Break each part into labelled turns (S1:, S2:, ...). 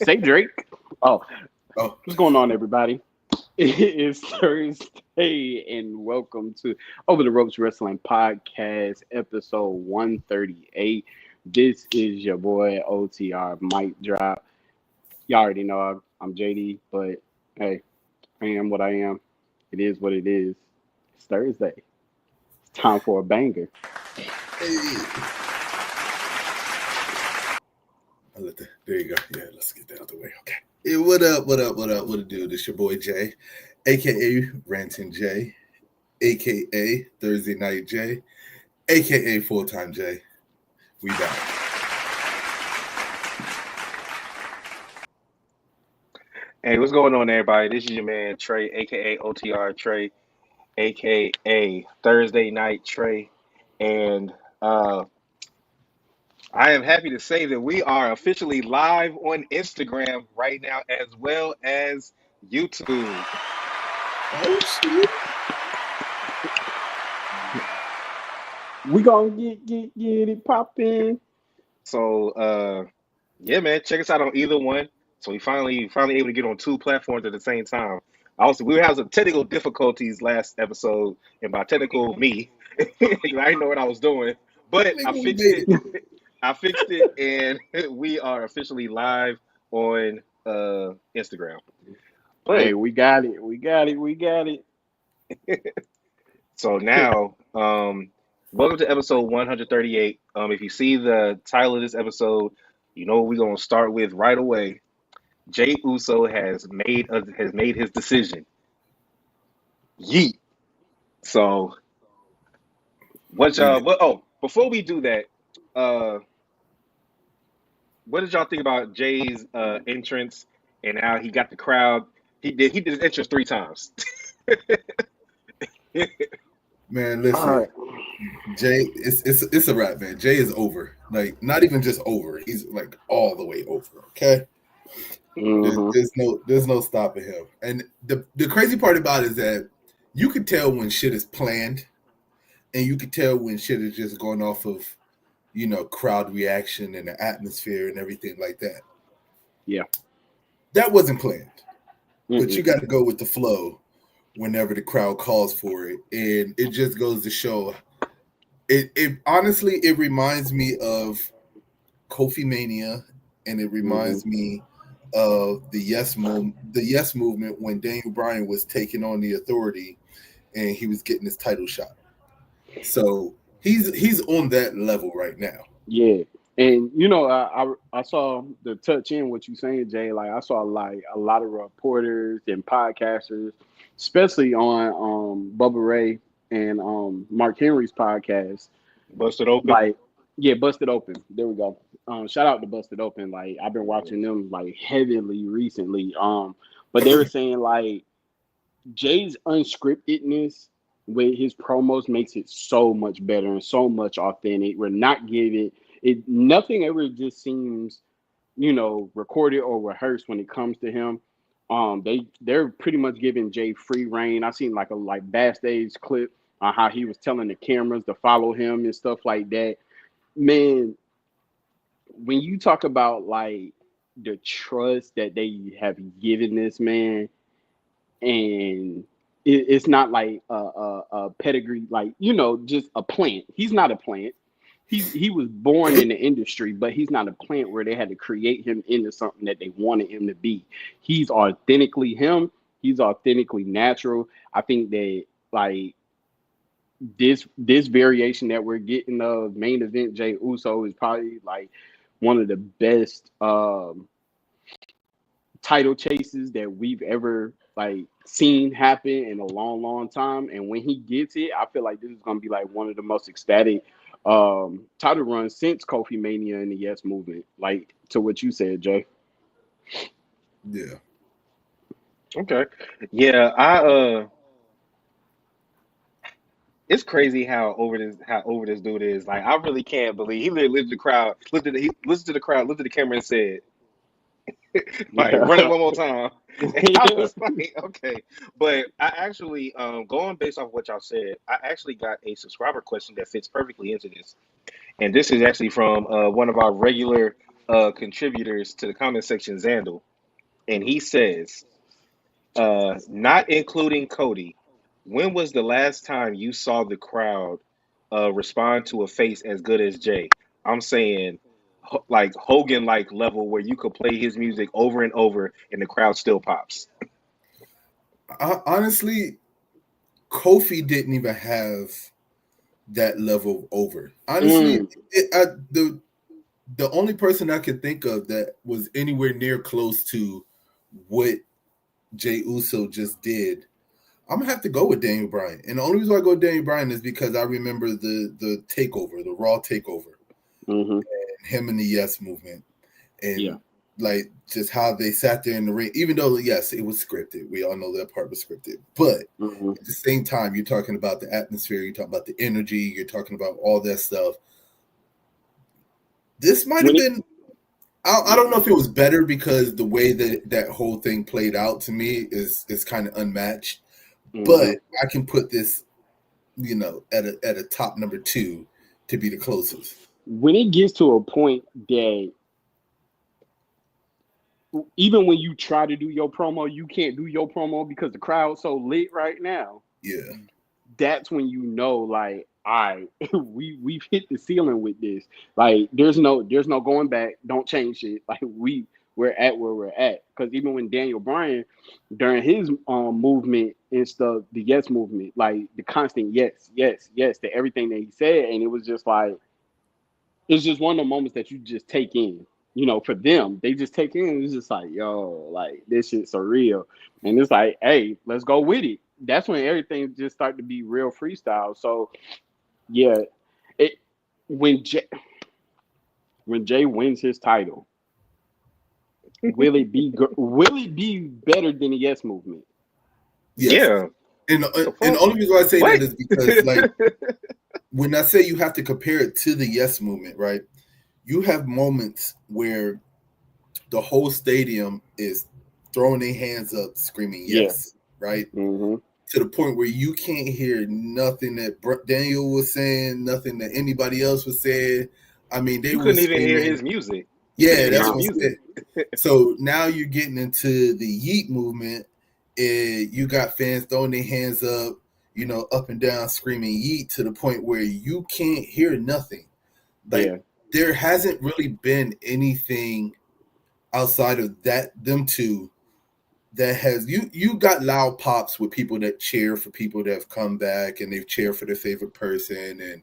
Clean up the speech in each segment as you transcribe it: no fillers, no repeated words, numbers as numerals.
S1: Say Drake. Oh,
S2: Oh,
S1: what's going on, everybody? It is Thursday, and welcome to Over the Ropes Wrestling Podcast, episode 138. This is your boy OTR Mic Drop. Y'all already know I'm JD, but hey, I am what I am. It is what it is. It's Thursday. It's time for a banger.
S2: hey. There you go. Yeah, let's get that out of the way. Okay. Hey, what up? What it do? This your boy Jay, aka Ranting Jay, aka Thursday Night Jay, aka Full Time Jay. We back.
S3: Hey, what's going on, everybody? This is your man Trey, aka OTR Trey, aka Thursday Night Trey, and I am happy to say that we are officially live on Instagram right now, as well as YouTube.
S2: Oh shit!
S1: We gonna get it popping.
S3: So, yeah, man, check us out on either one. So we finally able to get on two platforms at the same time. Also, we had some technical difficulties last episode, and by technical, me, I didn't know what I was doing, but
S2: Nigga,
S3: I
S2: we
S3: fixed
S2: made
S3: it.
S2: it.
S3: I fixed it, and we are officially live on Instagram.
S1: Hey,
S3: But
S1: we got it. We got it. We got it.
S3: so now, welcome to episode 138. If you see the title of this episode, you know what we're gonna start with right away. Jey Uso has made his decision. Yeet. So what
S2: Bring
S3: y'all?
S2: it.
S3: What? Oh, before we do that, uh, what did y'all think about Jay's entrance and how he got the crowd? He did his entrance three times.
S2: Man,
S1: All
S2: listen,
S1: right.
S2: Jay, it's a wrap, man. Jay is over. Like, not even just over. He's like all the way over. Okay.
S1: Mm-hmm.
S2: There's no stopping him. And the crazy part about it is that you could tell when shit is planned, and you could tell when shit is just going off of, crowd reaction and the atmosphere and everything like that.
S1: Yeah.
S2: That wasn't planned, but you
S1: Mm-mm.
S2: got to go with the flow whenever the crowd calls for it, and it just goes to show. It honestly it reminds me of Kofi Mania, and it
S1: Mm-hmm.
S2: reminds me of the Yes movement when Daniel Bryan was taking on the Authority, and he was getting his title shot. So he's on that level right now.
S1: Yeah. And I saw the touch in what you saying, Jay. Like I saw like a lot of reporters and podcasters, especially on Bubba Ray and Mark Henry's podcast.
S3: Busted open.
S1: Like, yeah, Busted Open. There we go. Shout out to Busted Open. Like I've been watching them like heavily recently. But they were saying like Jay's unscriptedness with his promos makes it so much better and so much authentic. We're not giving it nothing ever just seems, recorded or rehearsed when it comes to him. They're pretty much giving Jay free reign. I seen like a backstage clip on how he was telling the cameras to follow him and stuff like that. Man, when you talk about like the trust that they have given this man, and it's not like a pedigree, like just a plant. He's not a plant. He was born in the industry, but he's not a plant where they had to create him into something that they wanted him to be. He's authentically him. He's authentically natural. I think that like this variation that we're getting of main event Jey Uso is probably like one of the best title chases that we've ever like seen happen in a long time. And when he gets it, I feel like this is gonna be like one of the most ecstatic title runs since Kofi Mania and the Yes Movement. Like to what you said, Jay.
S2: Yeah.
S3: Okay. Yeah, I it's crazy how over this dude is. Like I really can't believe he literally listened to the crowd, looked at the camera and said, like, run it
S1: Yeah.
S3: one more time. And I was like, okay. But I actually, going based off what y'all said, I actually got a subscriber question that fits perfectly into this. And this is actually from one of our regular contributors to the comment section, Zandal, and he says, not including Cody, when was the last time you saw the crowd respond to a face as good as Jay? I'm saying like Hogan like level where you could play his music over and over and the crowd still pops.
S2: Honestly, Kofi didn't even have that level over. Honestly, the only person I could think of that was anywhere near close to what Jey Uso just did, I'm gonna have to go with Daniel Bryan. And the only reason I go with Daniel Bryan is because I remember the takeover, the Raw takeover, and him and the Yes movement, and like just how they sat there in the ring. Even though yes, it was scripted, we all know that part was scripted, but at the same time, you're talking about the atmosphere, you're talking about the energy, you're talking about all that stuff. This might have been. I don't know if it was better because the way that whole thing played out to me is kind of unmatched. But I can put this, at a top number 2 to be the closest.
S1: When it gets to a point that even when you try to do your promo, you can't do your promo because the crowd's so lit right now.
S2: Yeah.
S1: That's when you know, like, all right, we've hit the ceiling with this. Like, there's no going back. Don't change it. Like, we're at where we're at. Because even when Daniel Bryan, during his movement and stuff, the yes movement, like the constant yes to everything that he said, and it was just like, it's just one of the moments that you just take in. For them, they just take in. It's just like, yo, like this shit's surreal, and it's like, hey, let's go with it. That's when everything just started to be real freestyle. So, yeah, when Jay wins his title, will it be better than the Yes movement?
S2: Yes. Yeah, and the only reason why I say that is because, like, when I say you have to compare it to the Yes movement, right? You have moments where the whole stadium is throwing their hands up, screaming yes, right? To the point where you can't hear nothing that Daniel was saying, nothing that anybody else was saying. I mean,
S3: you couldn't even hear his music.
S2: Yeah, that's what I'm saying. So now you're getting into the YEET movement, and you got fans throwing their hands up, up and down, screaming YEET to the point where you can't hear nothing. Like, there hasn't really been anything outside of them two that has you got loud pops with people that cheer for people that have come back and they've cheered for their favorite person, and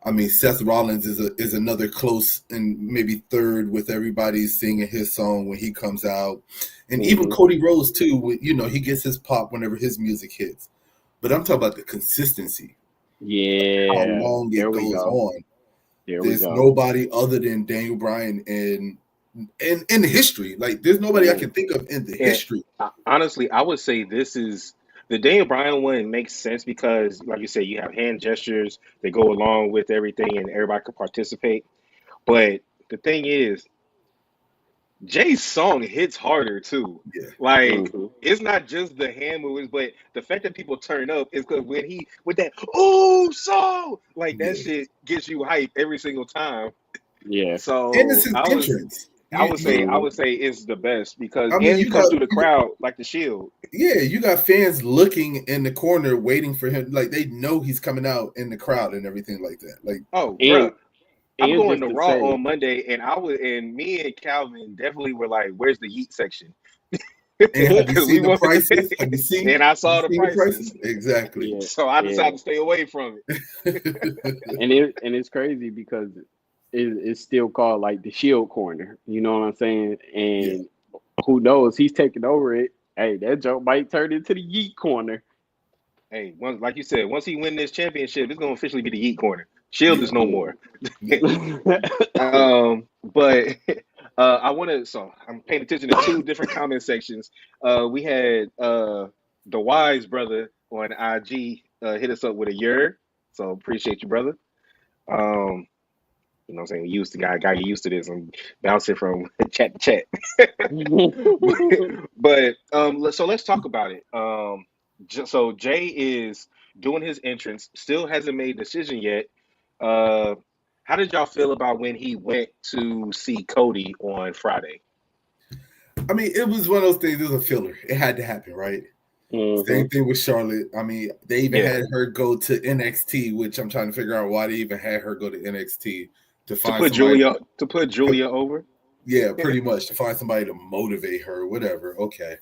S2: I mean, Seth Rollins is another close and maybe third with everybody singing his song when he comes out, and even Cody Rhodes too. He gets his pop whenever his music hits. But I'm talking about the consistency. How long it goes on. There's nobody other than Daniel Bryan in history. Like, there's nobody I can think of in the history.
S3: Honestly, I would say this is the Daniel Bryan one makes sense because, like you said, you have hand gestures that go along with everything and everybody can participate. But the thing is, Jay's song hits harder too.
S2: Yeah.
S3: Like, it's not just the hand movements, but the fact that people turn up is because when he with that like that shit gets you hyped every single time.
S1: Yeah.
S3: So
S2: and it's his entrance.
S3: I would say it's the best because he comes through the crowd like the Shield.
S2: Yeah, you got fans looking in the corner waiting for him, like they know he's coming out in the crowd and everything like that. Like,
S3: bro, I'm going to Raw on Monday, and me and Calvin definitely were like, "Where's the YEET section?"
S2: And have you seen the prices? Have you seen?
S3: And I saw the prices.
S2: Exactly.
S3: Yeah. So I decided to stay away from
S1: it. and it's crazy because it's still called like the Shield corner. You know what I'm saying? And who knows? He's taking over it. Hey, that joke might turn into the YEET corner.
S3: Hey, like you said, once he wins this championship, it's going to officially be the YEET corner. Shield is no more. But I want to. So I'm paying attention to two different comment sections. We had the Wise brother on IG hit us up with a year. So appreciate you, brother. You know what I'm saying? We used to got get used to this. I'm bouncing from chat to chat. but so let's talk about it. So Jay is doing his entrance, still hasn't made a decision yet. How How did y'all feel about when he went to see Cody on Friday?
S2: I mean, it was one of those things. It was a filler. It had to happen, right? Same thing with Charlotte. I mean, they even had her go to NXT, which I'm trying to figure out why they even had her go to NXT to find somebody
S3: to put Julia over.
S2: Yeah, pretty much to find somebody to motivate her, whatever. Okay,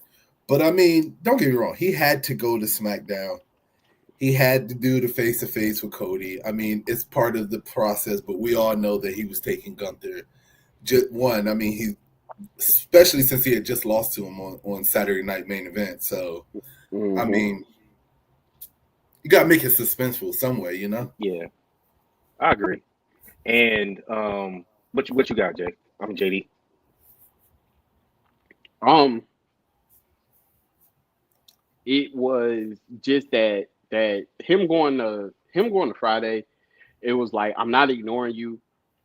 S2: but I mean, don't get me wrong. He had to go to SmackDown. He had to do the face-to-face with Cody. I mean, it's part of the process, but we all know that he was taking Gunther. Just one, I mean, he, especially since he had just lost to him on Saturday Night Main Event. So, I mean, you got to make it suspenseful some way, you know?
S3: Yeah, I agree. And what you got, Jay? I'm JD.
S1: It was just that him going to Friday, it was like, I'm not ignoring you,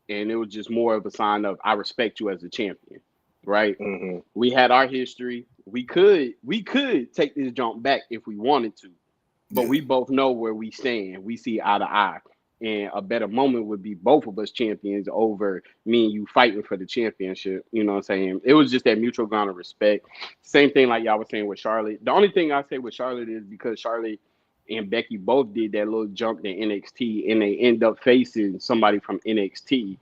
S1: and it was just more of a sign of I respect you as a champion, right? We had our history. We could take this jump back if we wanted to, but we both know where we stand. We see eye to eye. And a better moment would be both of us champions over me and you fighting for the championship. You know what I'm saying? It was just that mutual ground of respect. Same thing like y'all were saying with Charlotte. The only thing I say with Charlotte is because Charlotte and Becky both did that little jump to NXT, and they end up facing somebody from NXT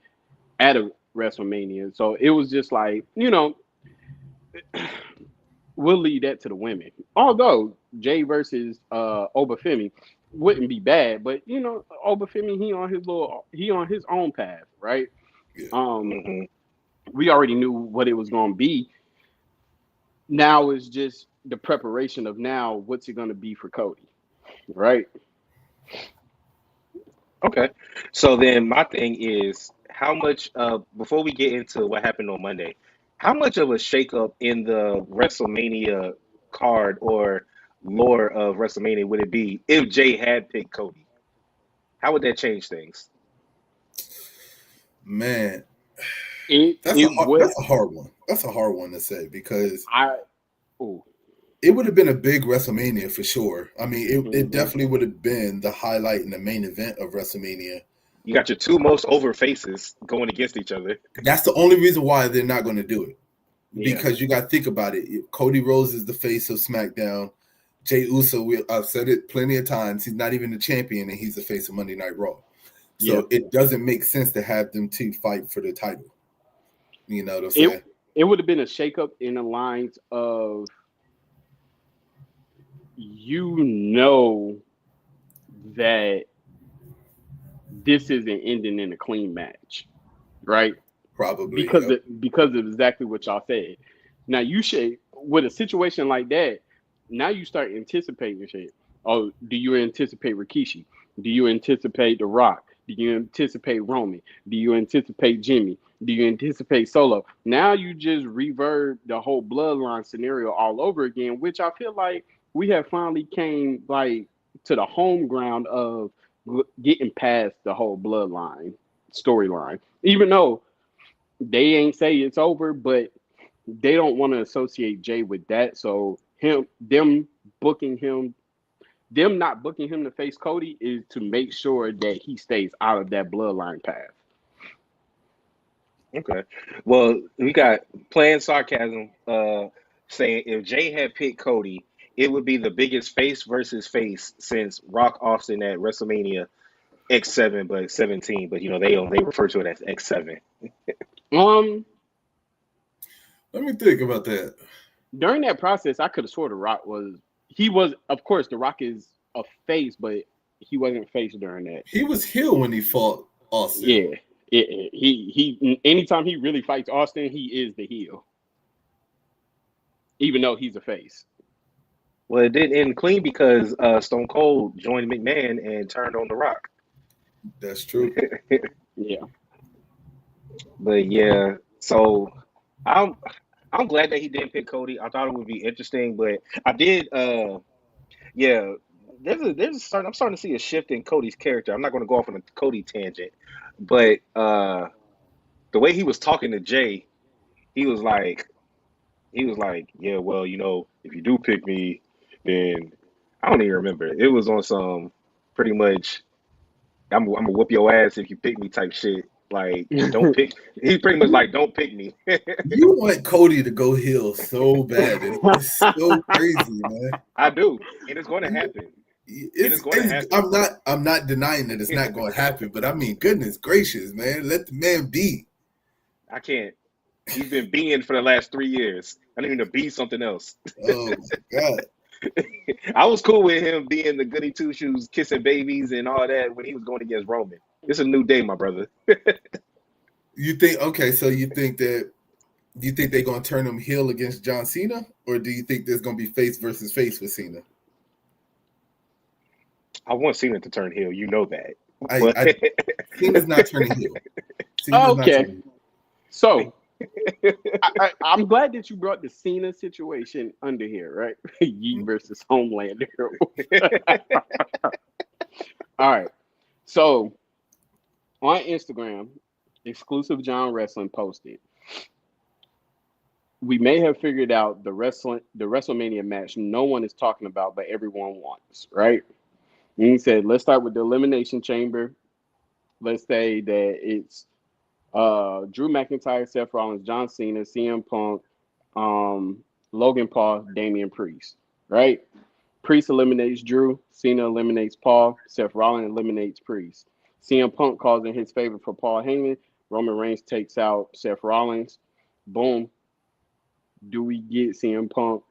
S1: at a WrestleMania. So it was just like, you know, we'll leave that to the women. Although Jay versus Obafemi wouldn't be bad, but you know, Obafemi, he on his own path, right? We already knew what it was going to be. Now it's just the preparation of now what's it going to be for Cody, right?
S3: Okay, so then my thing is, how much before we get into what happened on Monday, how much of a shakeup in the WrestleMania card or lore of WrestleMania would it be if Jay had picked Cody? How would that change things?
S2: Man,
S1: That's
S2: a hard one. That's a hard one to say because it would have been a big WrestleMania for sure. I mean, it definitely would have been the highlight and the main event of WrestleMania.
S3: You got your two most over faces going against each other.
S2: That's the only reason why they're not going to do it. Because you got to think about it. Cody Rhodes is the face of SmackDown. Jey Uso, I've said it plenty of times, he's not even the champion, and he's the face of Monday Night Raw. So it doesn't make sense to have them two fight for the title. You know what I'm saying?
S1: It would have been a shakeup in the lines of, you know, that this isn't ending in a clean match, right?
S2: Probably
S1: because of exactly what y'all said. Now you should, with a situation like that, now you start anticipating shit. Oh, do you anticipate Rikishi? Do you anticipate The Rock? Do you anticipate Roman? Do you anticipate Jimmy? Do you anticipate Solo? Now you just reverb the whole bloodline scenario all over again, which I feel like we have finally came like to the home ground of getting past the whole bloodline storyline. Even though they ain't say it's over, but they don't want to associate Jay with that. So them not booking him to face Cody is to make sure that he stays out of that bloodline path.
S3: Okay. Well, we got planned sarcasm saying if Jay had picked Cody, it would be the biggest face versus face since Rock Austin at WrestleMania X7, but 17. But you know they refer to it as X7.
S2: Let me think about that.
S1: During that process, I could have swore The Rock was. Of course, The Rock is a face, but he wasn't face during that.
S2: He was heel when he fought Austin.
S1: Yeah. He anytime he really fights Austin, he is the heel. Even though he's a face.
S3: Well, it didn't end clean because Stone Cold joined McMahon and turned on The Rock.
S2: That's true.
S1: Yeah.
S3: But yeah, so I'm glad that he didn't pick Cody. I thought it would be interesting, but I did yeah, I'm starting to see a shift in Cody's character. I'm not going to go off on a Cody tangent, but the way he was talking to Jay, he was like, yeah, well, you know, if you do pick me, then I don't even remember. It was on some pretty much I'm gonna whoop your ass if you pick me type shit. Like, don't pick. He's pretty much like, don't pick me.
S2: You want Cody to go heel so bad. It's so crazy, man.
S3: I do, and it's going to happen. It is going to happen.
S2: I'm not denying that it's not going to happen, but I mean, goodness gracious, man, let the man be.
S3: I can't. He's been being for the last 3 years. I need him to be something else.
S2: Oh my God.
S3: I was cool with him being the goody two shoes, kissing babies and all that when he was going against Roman. It's a new day, my brother.
S2: You think so? You think they're going to turn him heel against John Cena, or do you think there's going to be face versus face with Cena?
S3: I want Cena to turn heel. You know that.
S2: Cena's not turning heel.
S1: Okay. So I'm glad that you brought the Cena situation under here, right? Yeet versus Homelander. All right. So on Instagram, Exclusive John Wrestling posted, we may have figured out the WrestleMania match no one is talking about, but everyone wants, right? And he said, let's start with the Elimination Chamber. Let's say that it's Drew McIntyre, Seth Rollins, John Cena, CM Punk, Logan Paul, Damian Priest, right? Priest eliminates Drew, Cena eliminates Paul, Seth Rollins eliminates Priest. CM Punk calls in his favor for Paul Heyman. Roman Reigns takes out Seth Rollins. Boom. Do we get CM Punk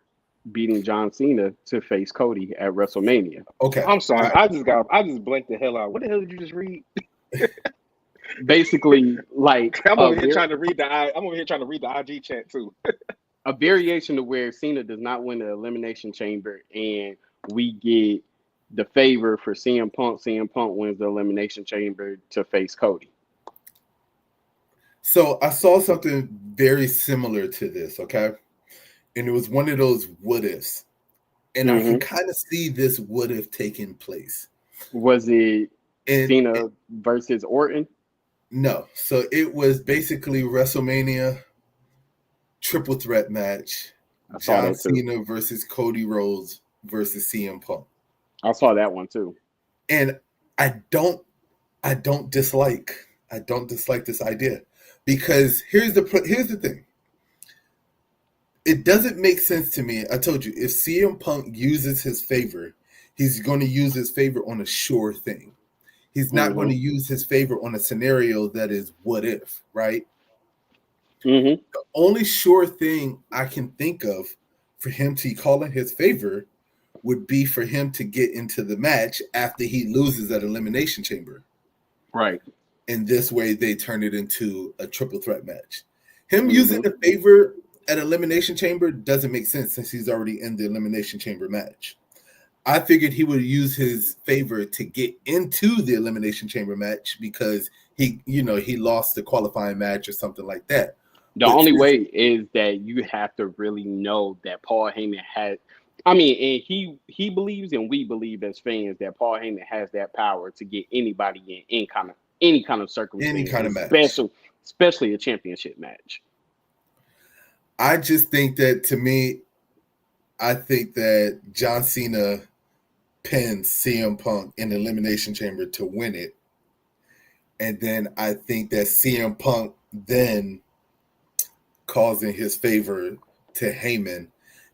S1: beating John Cena to face Cody at WrestleMania?
S2: Okay.
S3: I'm sorry. I just blanked the hell out. What the hell did you just read?
S1: Basically, like
S3: I'm over here trying to read the IG chat too.
S1: A variation of where Cena does not win the Elimination Chamber, and we get the favor for CM Punk. CM Punk wins the Elimination Chamber to face Cody.
S2: So I saw something very similar to this, okay? And it was one of those what ifs. And I can kind of see this what if taking place.
S1: Was it Cena versus Orton?
S2: No. So it was basically WrestleMania triple threat match. John Cena versus Cody Rhodes versus CM Punk.
S1: I saw that one too.
S2: And I don't dislike this idea, because here's the thing. It doesn't make sense to me. I told you, if CM Punk uses his favor, he's going to use his favor on a sure thing. He's not going to use his favor on a scenario that is what if, right? The only sure thing I can think of for him to call in his favor would be for him to get into the match after he loses at Elimination Chamber.
S1: Right.
S2: And this way they turn it into a triple threat match. Him using the favor at Elimination Chamber doesn't make sense since he's already in the Elimination Chamber match. I figured he would use his favor to get into the Elimination Chamber match because he lost the qualifying match or something like that.
S1: The only way is that you have to really know that Paul Heyman has. I mean, and he believes, and we believe as fans, that Paul Heyman has that power to get anybody in any kind of circumstance,
S2: any kind of match,
S1: especially a championship match.
S2: I just think that, to me, I think that John Cena pins CM Punk in the Elimination Chamber to win it. And then I think that CM Punk then calls in his favor to Heyman.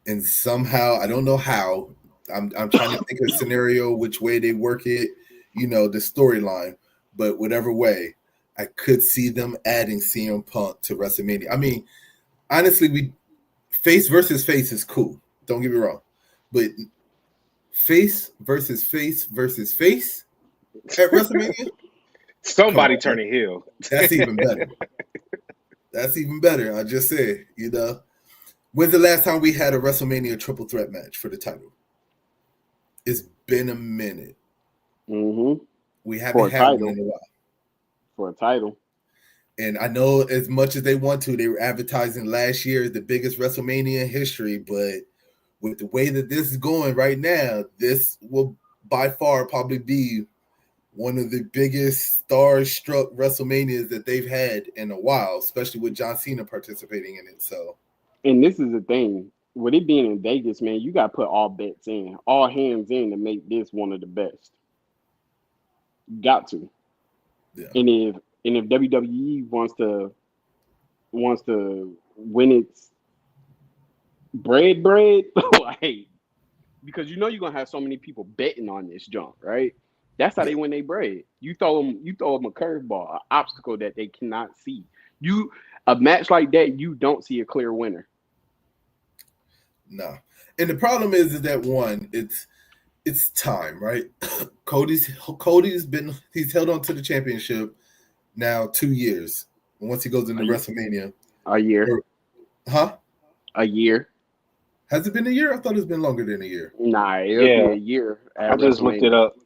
S2: And somehow, I don't know how, I'm trying to think of a scenario, which way they work it, the storyline. But whatever way, I could see them adding CM Punk to WrestleMania. I mean, honestly, face versus face is cool. Don't get me wrong. But face versus face versus face at WrestleMania?
S3: Somebody turning heel.
S2: That's even better. That's even better. I just said, when's the last time we had a WrestleMania triple threat match for the title? It's been a minute. We haven't had one in a while.
S1: For a title.
S2: And I know as much as they want to, they were advertising last year as the biggest WrestleMania in history, but with the way that this is going right now, this will by far probably be one of the biggest star-struck WrestleManias that they've had in a while, especially with John Cena participating in it. So,
S1: and this is the thing. With it being in Vegas, man, you got to put all bets in, all hands in to make this one of the best. Got to.
S2: Yeah.
S1: And And if WWE wants to win its bread, like, because you're gonna have so many people betting on this jump, right? That's how they win their bread. You throw them a curveball, an obstacle that they cannot see. A match like that, you don't see a clear winner.
S2: No. And the problem is that one, it's time, right? Cody's he's held on to the championship now 2 years. And once he goes into WrestleMania.
S1: A year. A year.
S2: Has it been a year? I thought it's been longer than a year.
S1: Nah, it'll be a year.
S3: I just looked it up.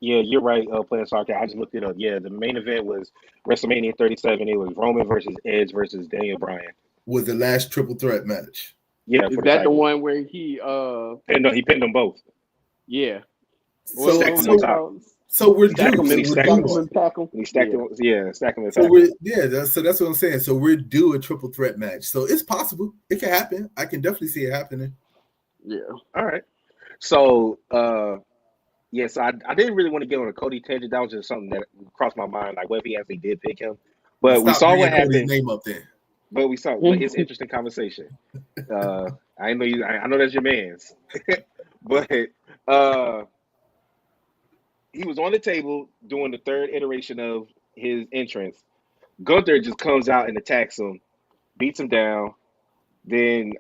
S3: Yeah, you're right, Playing Soccer. I just looked it up. Yeah, the main event was WrestleMania 37. It was Roman versus Edge versus Daniel Bryan.
S2: Was the last triple threat match.
S3: Yeah,
S1: is that the one where he
S3: he pinned them both?
S1: Yeah.
S2: So we're due.
S3: Stack them.
S2: So that's what I'm saying. So we're due a triple threat match. So it's possible. It can happen. I can definitely see it happening.
S1: Yeah.
S3: All right. So yes, I didn't really want to get on a Cody tangent. That was just something that crossed my mind. Like, what if he actually did pick him? But we saw what happened.
S2: Cody's name up there.
S3: But we saw. But it's interesting conversation. I know you. I know that's your man's. But he was on the table doing the third iteration of his entrance. Gunther just comes out and attacks him, beats him down. Then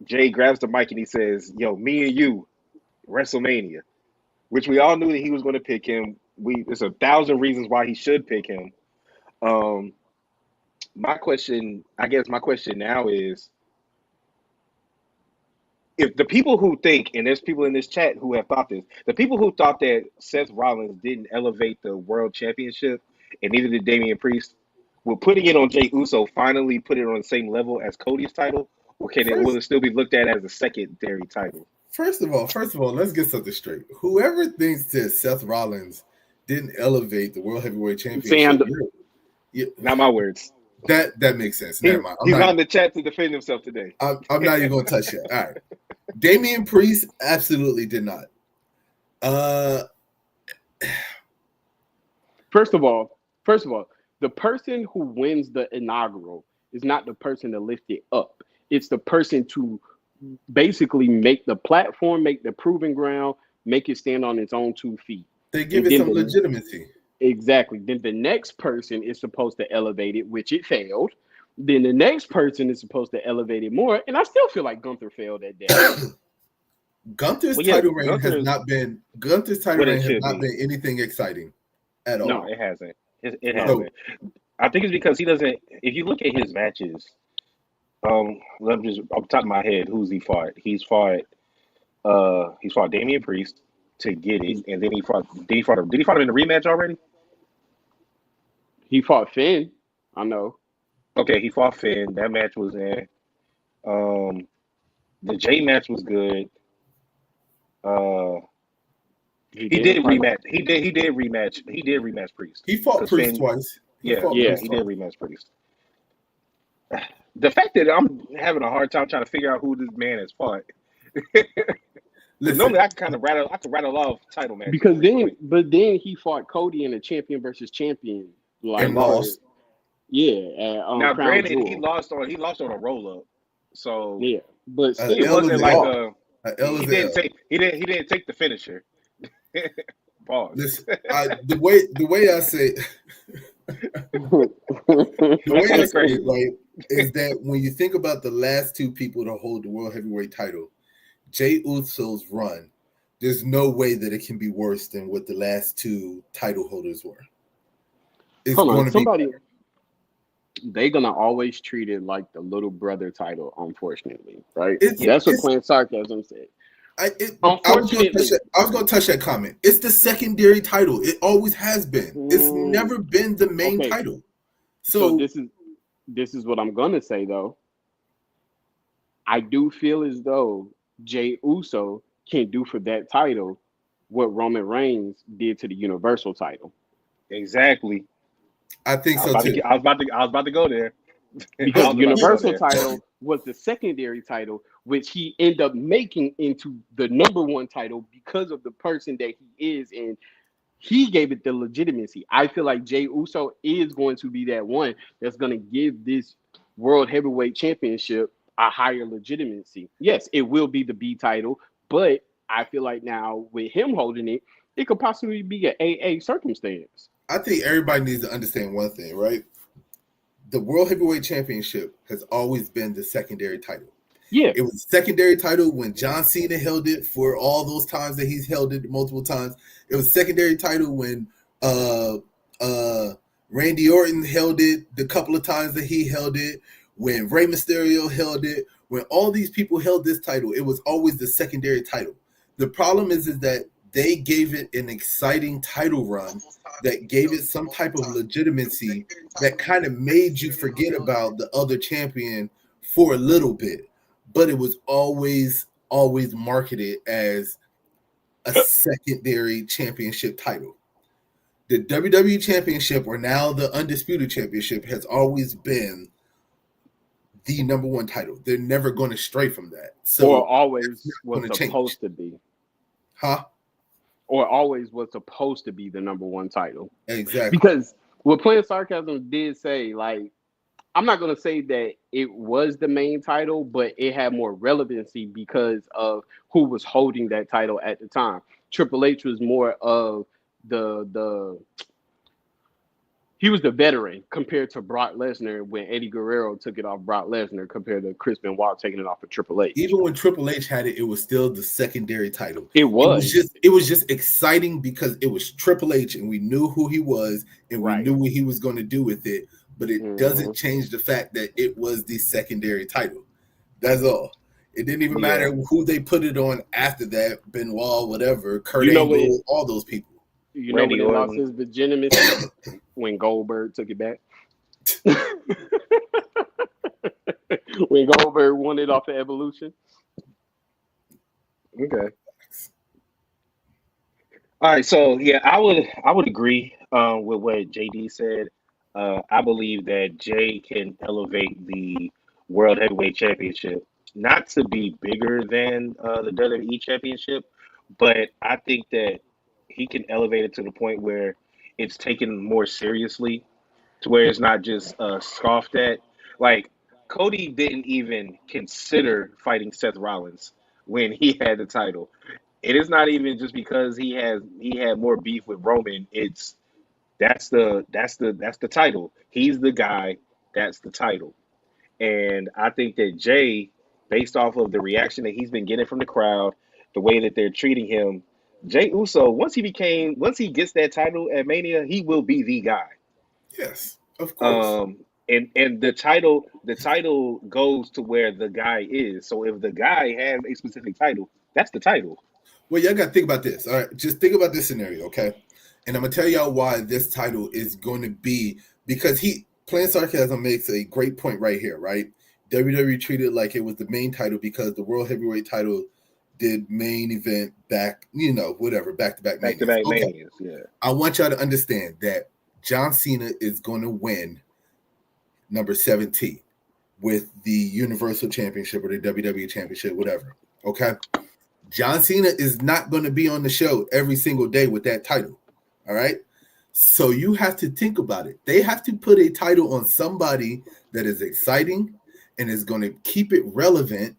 S3: Jay grabs the mic and he says, "Yo, me and you, WrestleMania," which we all knew that he was going to pick him. There's 1,000 reasons why he should pick him. My question now is, if the people who think, and there's people in this chat who have thought this, the people who thought that Seth Rollins didn't elevate the world championship, and neither did Damian Priest, will putting it on Jey Uso finally put it on the same level as Cody's title, or will it still be looked at as a secondary title?
S2: First of all, let's get something straight. Whoever thinks that Seth Rollins didn't elevate the World Heavyweight Championship,
S3: not my words.
S2: That makes sense. Never mind.
S3: He's not in the chat to defend himself today.
S2: I'm not even going to touch it. All right. Damian Priest absolutely did not.
S1: First of all, the person who wins the inaugural is not the person to lift it up. It's the person to basically make the platform, make the proving ground, make it stand on its own 2 feet.
S2: They give it some legitimacy.
S1: Exactly. Then the next person is supposed to elevate it, which it failed. Then the next person is supposed to elevate it more, and I still feel like Gunther failed at that.
S2: Gunther's title reign has not been anything exciting at all.
S3: No, it hasn't. It hasn't. I think it's because he doesn't. If you look at his matches, let me just off the top of my head, who's he fought? He's fought Damian Priest to get it, and then he fought him in the rematch already?
S1: He fought Finn. I know.
S3: Okay, he fought Finn. That match was in. The Jay match was good. He did rematch. He did rematch Priest.
S2: He fought Priest twice.
S3: He did rematch Priest. The fact that I'm having a hard time trying to figure out who this man has fought. Normally I can rattle off title matches.
S1: Because then he fought Cody in a champion versus champion,
S2: and lost.
S1: Yeah.
S3: Now, granted, he lost on a roll up. So
S1: yeah, but still,
S3: it wasn't like he didn't take the finisher. Pause.
S2: Listen, the way I say it, right, is that when you think about the last 2 people to hold the World Heavyweight title, Jey Uso's run, there's no way that it can be worse than what the last 2 title holders were.
S1: They're gonna always treat it like the little brother title, unfortunately, right? That's what Plain Sarcasm said.
S2: I was going to touch that comment. It's the secondary title. It always has been. It's never been the main title. So
S1: this is what I'm gonna say though. I do feel as though Jey Uso can do for that title what Roman Reigns did to the Universal title.
S3: Exactly.
S2: I think so too.
S3: I was about to go there.
S1: Because the Universal title was the secondary title, which he ended up making into the #1 title because of the person that he is, and he gave it the legitimacy. I feel like Jey Uso is going to be that one that's going to give this World Heavyweight Championship a higher legitimacy. Yes, it will be the B title, but I feel like now with him holding it, it could possibly be an AA circumstance.
S2: I think everybody needs to understand one thing, right? The World Heavyweight Championship has always been the secondary title.
S1: Yeah.
S2: It was a secondary title when John Cena held it for all those times that he's held it multiple times. It was a secondary title when Randy Orton held it the couple of times that he held it, when Rey Mysterio held it, when all these people held this title, it was always the secondary title. The problem is that they gave it an exciting title run that gave it some type of legitimacy that kind of made you forget about the other champion for a little bit. But it was always marketed as a secondary championship title. The WWE Championship, or now the Undisputed Championship, has always been the number one title. They're never going to stray from that. So
S1: or always was supposed to be.
S2: Huh?
S1: Or always was supposed to be the number one title.
S2: Exactly.
S1: Because what Plain Sarcasm did say, like, I'm not going to say that it was the main title, but it had more relevancy because of who was holding that title at the time. Triple H was more of he was the veteran compared to Brock Lesnar when Eddie Guerrero took it off Brock Lesnar compared to Chris Benoit taking it off of Triple H.
S2: Even when Triple H had it, it was still the secondary title.
S1: It was
S2: just exciting because it was Triple H and we knew who he was and we knew what he was going to do with it. But it doesn't change the fact that it was the secondary title. That's all. It didn't even matter who they put it on after that, Benoit, whatever, Kurt Angle, all those people.
S1: You know when he lost his legitimacy? When Goldberg took it back. When Goldberg won it off of Evolution.
S3: Okay. All right, so yeah, I would agree with what JD said. I believe that Jay can elevate the World Heavyweight Championship, not to be bigger than the WWE Championship, but I think that he can elevate it to the point where it's taken more seriously, to where it's not just scoffed at. Like Cody didn't even consider fighting Seth Rollins when he had the title. It is not even just because he had more beef with Roman. It's that's the title. He's the guy. That's the title. And I think that Jay, based off of the reaction that he's been getting from the crowd, the way that they're treating him, Jey Uso, once he gets that title at Mania, he will be the guy.
S2: Yes, of course.
S3: And the title goes to where the guy is. So if the guy has a specific title, that's the title.
S2: Well, y'all got to think about this. All right, just think about this scenario, okay? And I'm gonna tell y'all why this title is going to be, because Plain Sarcasm makes a great point right here, right? WWE treated it like it was the main title because the World Heavyweight title did main event back to back
S3: manias. Yeah.
S2: I want y'all to understand that John Cena is going to win number 17 with the Universal Championship or the WWE Championship, whatever. Okay. John Cena is not going to be on the show every single day with that title. All right. So you have to think about it. They have to put a title on somebody that is exciting and is going to keep it relevant,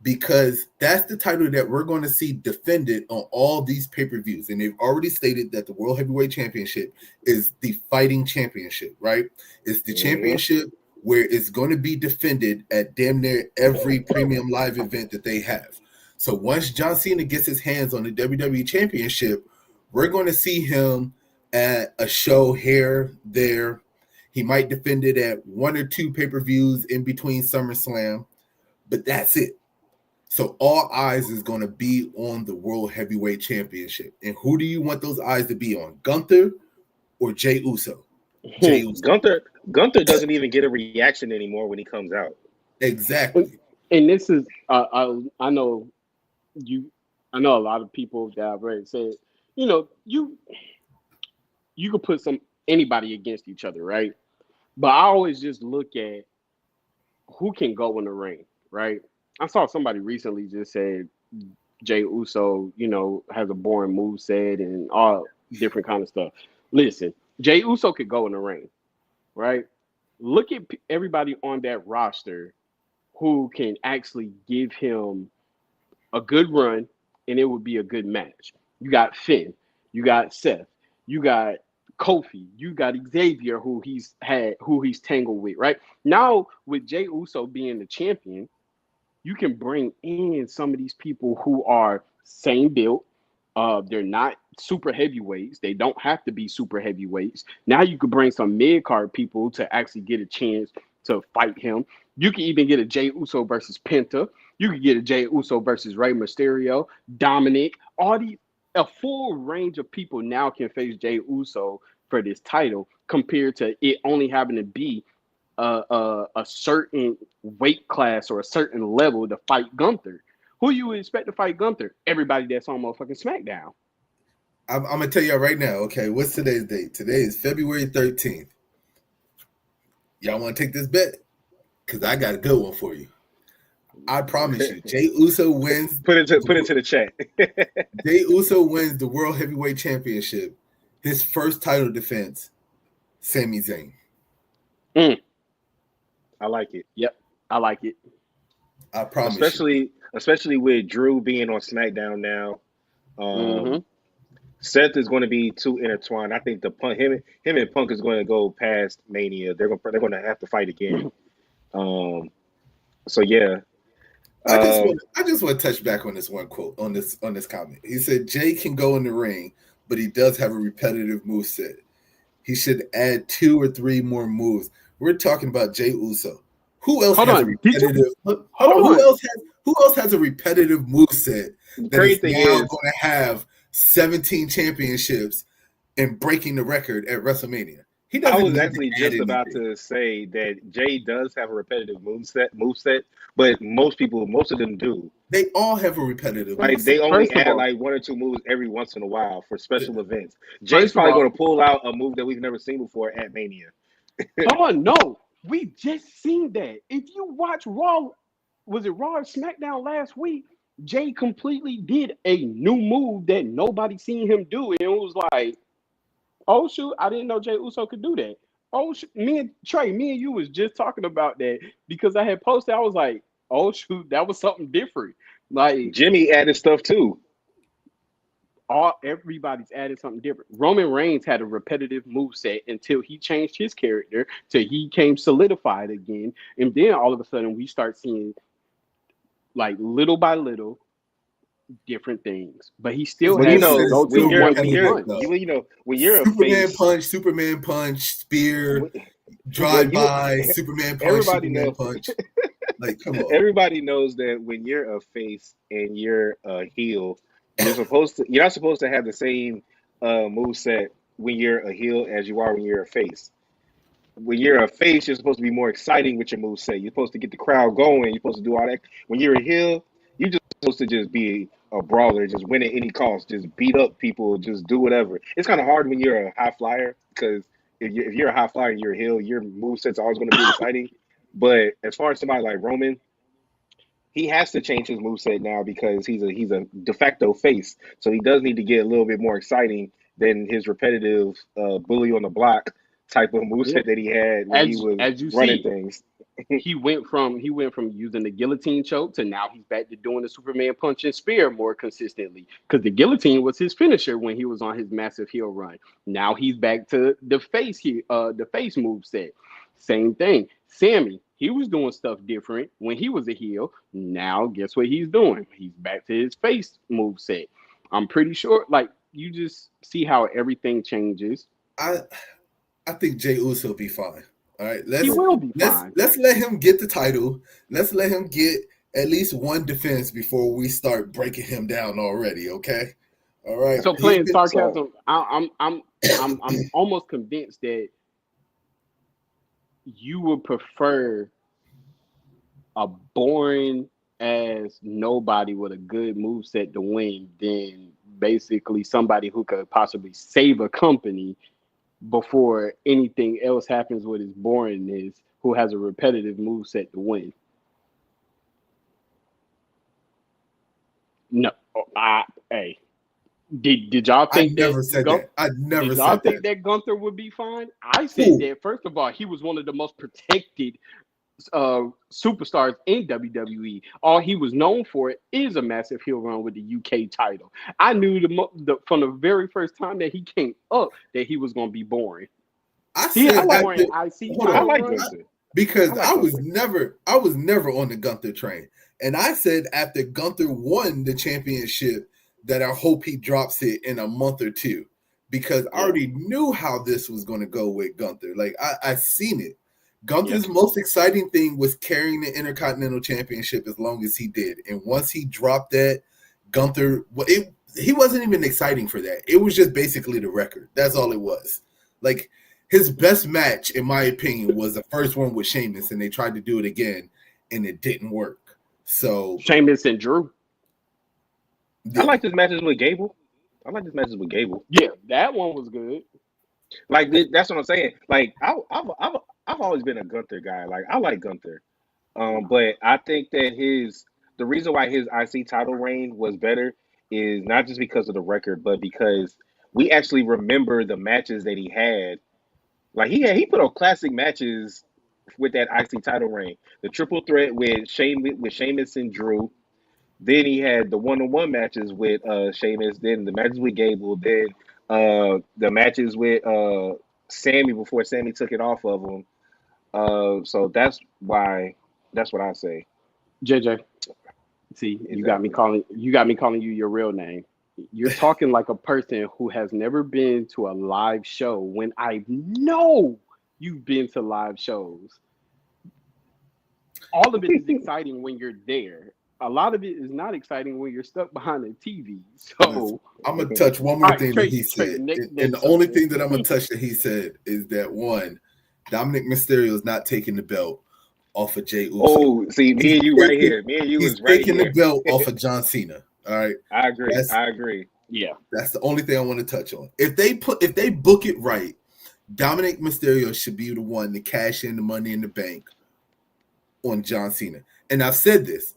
S2: because that's the title that we're going to see defended on all these pay-per-views. And they've already stated that the World Heavyweight Championship is the fighting championship, right? It's the championship where it's going to be defended at damn near every premium live event that they have. So once John Cena gets his hands on the WWE Championship, we're going to see him at a show here, there. He might defend it at one or two pay-per-views in between SummerSlam, but that's it. So all eyes is going to be on the World Heavyweight Championship. And who do you want those eyes to be on, Gunther or Jey Uso?
S3: Jey Uso. Gunther doesn't even get a reaction anymore when he comes out.
S2: Exactly.
S1: And this is, I know a lot of people that I've already said, you could put anybody against each other, right? But I always just look at who can go in the ring, right? I saw somebody recently just said Jey Uso, has a boring moveset and all different kind of stuff. Listen, Jey Uso could go in the ring, right? Look at everybody on that roster who can actually give him a good run, and it would be a good match. You got Finn, you got Seth, you got Kofi, you got Xavier, who he's tangled with, right? Now with Jey Uso being the champion, you can bring in some of these people who are same build. They're not super heavyweights. They don't have to be super heavyweights. Now you could bring some mid card people to actually get a chance to fight him. You can even get a Jey Uso versus Penta. You could get a Jey Uso versus Rey Mysterio, Dominic. A full range of people now can face Jey Uso for this title, compared to it only having to be a certain weight class or a certain level to fight Gunther. Who you would expect to fight Gunther? Everybody that's on motherfucking SmackDown.
S2: I'm gonna tell y'all right now. Okay, what's today's date? Today is February 13th. Y'all want to take this bet? Because I got a good one for you. I promise you, Jey Uso wins.
S3: Put it to the chat.
S2: Jey Uso wins the World Heavyweight Championship. His first title defense, Sami Zayn.
S3: I like it.
S1: Yep, I like it.
S2: I promise
S3: especially with Drew being on SmackDown now. Seth is going to be too intertwined. I think him and Punk is going to go past Mania. They're going to have to fight again. So yeah.
S2: I just want to touch back on this one quote on this comment. He said Jey can go in the ring, but he does have a repetitive moveset. He should add 2 or 3 more moves. We're talking about Jey Uso. Who else has a repetitive? Who else has a repetitive moveset that is now going to have 17 championships and breaking the record at WrestleMania?
S3: I was actually just about to say that Jey does have a repetitive moveset, but most of them do.
S2: They all have a repetitive
S3: moveset. They only add like 1 or 2 moves every once in a while for special events. Jey's probably going to pull out a move that we've never seen before at Mania.
S1: Oh no, we just seen that. If you watch Raw, was it Raw or SmackDown last week? Jey completely did a new move that nobody seen him do, and it was like, oh shoot, I didn't know Jey Uso could do that. Oh shoot, me and you was just talking about that because I had posted. I was like, oh shoot, that was something different. Like
S3: Jimmy added stuff too.
S1: Everybody's added something different. Roman Reigns had a repetitive moveset until he changed his character, till he came solidified again, and then all of a sudden we start seeing, like, little by little, different things. But he still has to go to
S3: when you're
S2: Superman punch, spear, drive by, Superman punch, Superman punch. Like, come on.
S3: Everybody knows that when you're a face and you're a heel, you're not supposed to have the same moveset when you're a heel as you are when you're a face. When you're a face, you're supposed to be more exciting with your moveset. You're supposed to get the crowd going. You're supposed to do all that. When you're a heel, you're just supposed to just be a brawler, just win at any cost, just beat up people, just do whatever. It's kind of hard when you're a high flyer, because if you're a high flyer and you're a heel, your moveset's always going to be exciting. But as far as somebody like Roman, he has to change his moveset now because he's a de facto face. So he does need to get a little bit more exciting than his repetitive bully on the block type of moveset that he had when he was running things.
S1: He went from using the guillotine choke to now he's back to doing the Superman punch and spear more consistently, because the guillotine was his finisher when he was on his massive heel run. Now he's back to the face moveset. Same thing. Sammy, he was doing stuff different when he was a heel. Now guess what he's doing? He's back to his face moveset. I'm pretty sure, like, you just see how everything changes.
S2: I think Jey Uso will be fine. All right,
S1: he will be fine.
S2: Let's let him get the title. Let's let him get at least one defense before we start breaking him down already. Okay, all right.
S1: So playing sarcasm, I'm almost convinced that you would prefer a boring as nobody with a good moveset to win than basically somebody who could possibly save a company before anything else happens with his boringness, who has a repetitive moveset to win. No, hey, Did y'all
S2: I
S1: think
S2: never
S1: that
S2: said
S1: Gun-
S2: that. I never
S1: did y'all
S2: said
S1: think
S2: that.
S1: that Gunther would be fine? I said
S2: Who?
S1: that first of all, he was one of the most protected superstars in WWE. All he was known for is a massive heel run with the UK title. I knew from the very first time that he came up that he was going to be boring.
S2: I
S1: He had
S2: said
S1: a
S2: after.
S1: boring IC
S2: Hold
S3: I
S1: title
S2: on.
S3: like
S1: run.
S3: Gunther.
S2: Because
S3: I like Gunther.
S2: I was never on the Gunther train. And I said after Gunther won the championship that I hope he drops it in a month or two. Because I already knew how this was going to go with Gunther. Like I seen it. Gunther's most exciting thing was carrying the Intercontinental Championship as long as he did. And once he dropped that, Gunther, he wasn't even exciting for that. It was just basically the record. That's all it was. Like his best match, in my opinion, was the first one with Sheamus, and they tried to do it again, and it didn't work. So
S1: Sheamus and Drew.
S3: I like his matches with Gable.
S1: Yeah, that one was good.
S3: Like that's what I'm saying. Like I've always been a Gunther guy. Like I like Gunther. But I think that the reason why his IC title reign was better is not just because of the record, but because we actually remember the matches that he had. Like he put on classic matches with that IC title reign. The triple threat with Sheamus and Drew. Then he had the one-on-one matches with Sheamus. Then the matches with Gable. Then the matches with Sammy before Sammy took it off of him. So that's why. That's what I say.
S1: JJ, see, you got me calling you your real name. You're talking like a person who has never been to a live show when I know you've been to live shows. All of it is exciting when you're there. A lot of it is not exciting when you're stuck behind a TV. So
S2: I'm gonna touch one more thing that he
S1: Trey,
S2: said,
S1: next
S2: and the only thing that I'm gonna touch that he said is that one, Dominic Mysterio is not taking the belt off of Jey Uso.
S3: Oh, see, me and you right here. Me and you is right here.
S2: He's taking the belt off of John Cena. All right,
S3: I agree.
S1: Yeah,
S2: that's the only thing I want to touch on. If they book it right, Dominic Mysterio should be the one to cash in the Money in the Bank on John Cena. And I've said this.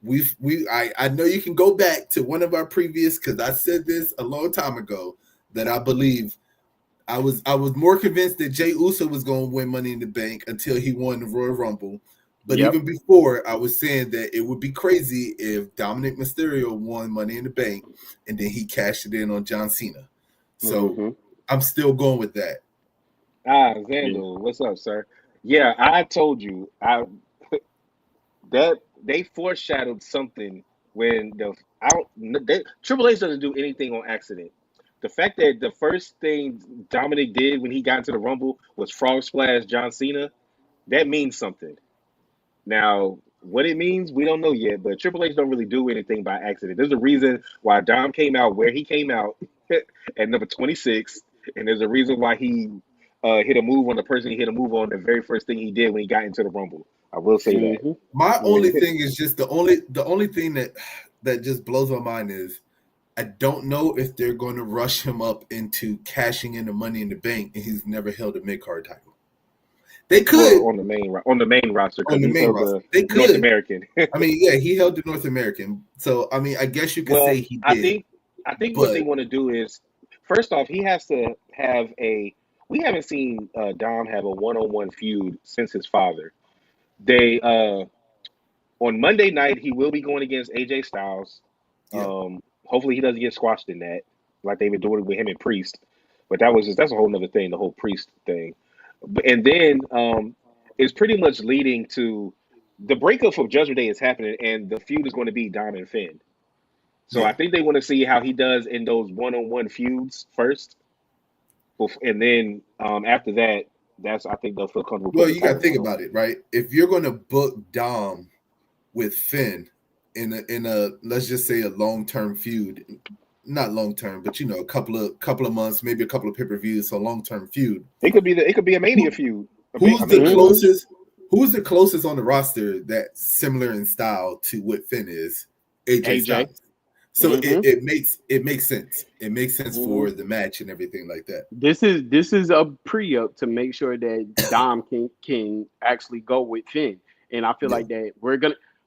S2: I know you can go back to one of our previous, because I said this a long time ago, that I believe I was more convinced that Jey Uso was going to win Money in the Bank until he won the Royal Rumble. But even before, I was saying that it would be crazy if Dominic Mysterio won Money in the Bank and then he cashed it in on John Cena. So I'm still going with that.
S3: Vandal, what's up, sir? Yeah, I told you that they foreshadowed something when Triple H doesn't do anything on accident. The fact that the first thing Dominic did when he got into the Rumble was frog splash John Cena, that means something. Now, what it means, we don't know yet, but Triple H don't really do anything by accident. There's a reason why Dom came out where he came out at number 26, and there's a reason why he hit a move on the person he hit a move on the very first thing he did when he got into the Rumble. I will say that.
S2: My only thing is just the only thing that just blows my mind is I don't know if they're going to rush him up into cashing in the Money in the Bank, and he's never held a mid-card title. They could
S3: on the main roster
S2: on the main roster. They could.
S3: North American.
S2: I mean, yeah, he held the North American. So I mean, I guess you could say he did.
S3: I think what they want to do is, first off, he has to have a. We haven't seen Dom have a one-on-one feud since his father. They on Monday night he will be going against AJ Styles.
S2: Yeah.
S3: Hopefully he doesn't get squashed in that, like they've been doing with him and Priest. But that's a whole nother thing, the whole Priest thing. And then it's pretty much leading to the breakup of Judgment Day is happening, and the feud is going to be Dom and Finn. So I think they want to see how he does in those one-on-one feuds first, and then after that, I think they'll feel comfortable.
S2: Well, you got to think about it, right? If you're going to book Dom with Finn in a let's just say a long-term feud, not long-term, but a couple of months, maybe a couple of pay-per-views, so long-term feud.
S3: It could be a Mania feud.
S2: Who's the closest on the roster that's similar in style to what Finn is? AJ Styles. So it makes sense. It makes sense for the match and everything like that.
S1: This is a pre-up to make sure that Dom can actually go with Finn. And I feel like that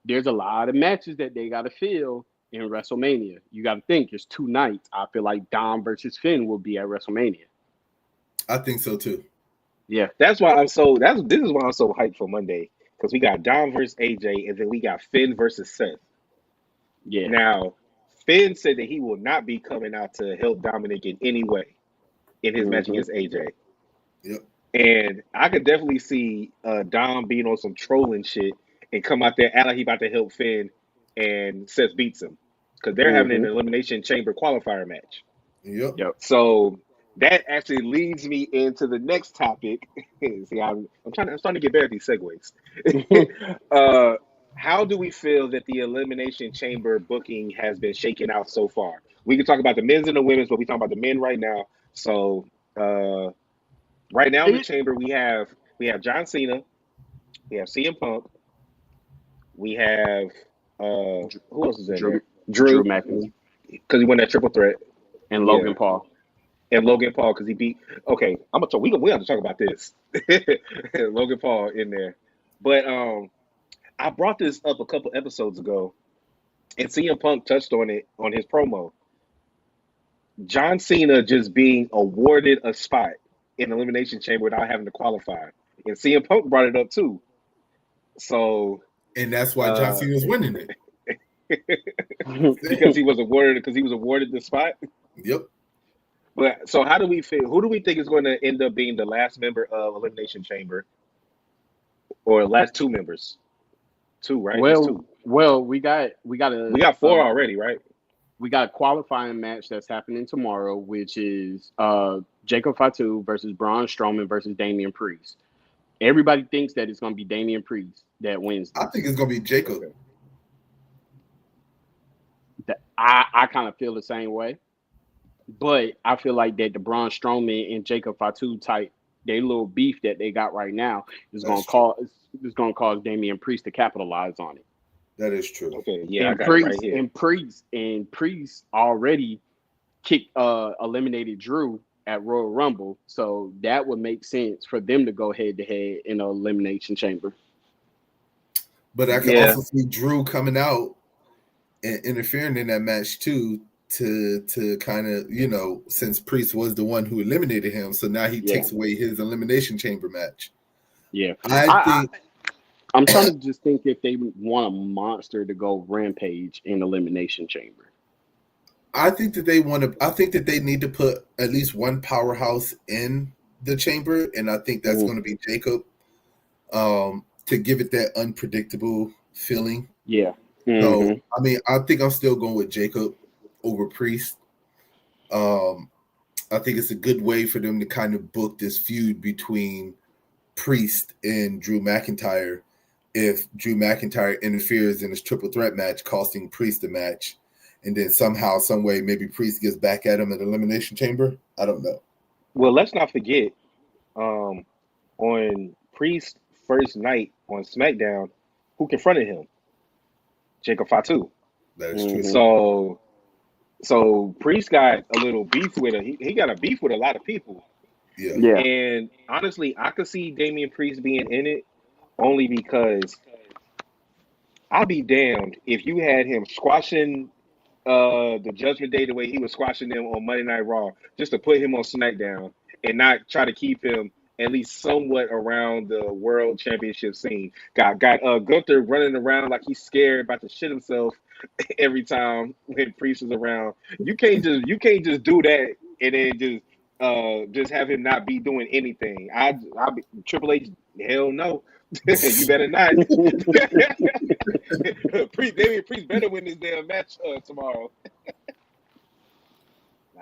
S1: there's a lot of matches that they gotta fill in WrestleMania. You got to think it's 2 nights. I feel like Dom versus Finn will be at WrestleMania.
S2: I think so too.
S1: Yeah.
S3: This is why I'm so hyped for Monday, because we got Dom versus AJ, and then we got Finn versus Seth.
S1: Yeah.
S3: Now, Finn said that he will not be coming out to help Dominic in any way in his match against AJ.
S2: Yep.
S3: And I could definitely see Dom being on some trolling shit and come out there, act like he about to help Finn, and Seth beats him. Because they're having an Elimination Chamber qualifier match.
S2: Yep.
S3: So that actually leads me into the next topic. See, I'm starting to get better at these segues. How do we feel that the Elimination Chamber booking has been shaken out so far? We can talk about the men's and the women's, but we talk about the men right now. So right now in the chamber we have John Cena, we have CM Punk, we have who else is in there? Drew
S1: McIntyre,
S3: because he won that triple threat,
S1: and Logan Paul.
S3: And Logan Paul because he beat. Okay, I'm gonna talk. We have to talk about this. Logan Paul in there, but I brought this up a couple episodes ago, and CM Punk touched on it on his promo. John Cena just being awarded a spot in the Elimination Chamber without having to qualify, and CM Punk brought it up too. So,
S2: and that's why John Cena's winning it
S3: because he was awarded the spot.
S2: Yep.
S3: But so, how do we feel? Who do we think is going to end up being the last member of Elimination Chamber, or last 2 members? 2, right?
S1: Well, we got
S3: 4 already, right?
S1: We got a qualifying match that's happening tomorrow, which is Jacob Fatu versus Braun Strowman versus Damian Priest. Everybody thinks that it's going to be Damian Priest that wins.
S2: I think it's going to be Jacob.
S1: I kind of feel the same way, but I feel like that the Braun Strowman and Jacob Fatu type, their little beef that they got right now is going to cause Damian Priest to capitalize on it.
S2: That is true.
S3: Okay, yeah,
S1: and Priest already eliminated Drew at Royal Rumble, so that would make sense for them to go head to head in an Elimination Chamber.
S2: But I can also see Drew coming out and interfering in that match too, to kind of, since Priest was the one who eliminated him, so now he takes away his Elimination Chamber match. Yeah,
S1: I'm trying to just think if they want a monster to go rampage in Elimination Chamber.
S2: I think that they need to put at least one powerhouse in the chamber, and I think that's going to be Jacob, to give it that unpredictable feeling. Yeah. So I mean, I think I'm still going with Jacob over Priest. I think it's a good way for them to kind of book this feud between Priest and Drew McIntyre. If Drew McIntyre interferes in this triple threat match, costing Priest the match, and then somehow, some way, maybe Priest gets back at him at Elimination Chamber. I don't know.
S3: Well, let's not forget, on Priest's first night on SmackDown, who confronted him? Jacob Fatu.
S2: That is true.
S3: So Priest got a little beef with him. He got a beef with a lot of people. Yeah. And honestly, I could see Damian Priest being in it only because I'll be damned if you had him squashing the Judgment Day the way he was squashing them on Monday Night Raw, just to put him on SmackDown and not try to keep him at least somewhat around the World Championship scene. Got Gunther running around like he's scared, about to shit himself every time when Priest is around. You can't just do that and then just have him not be doing anything. Triple H, hell no. You better not. Damian Priest better win this damn match tomorrow.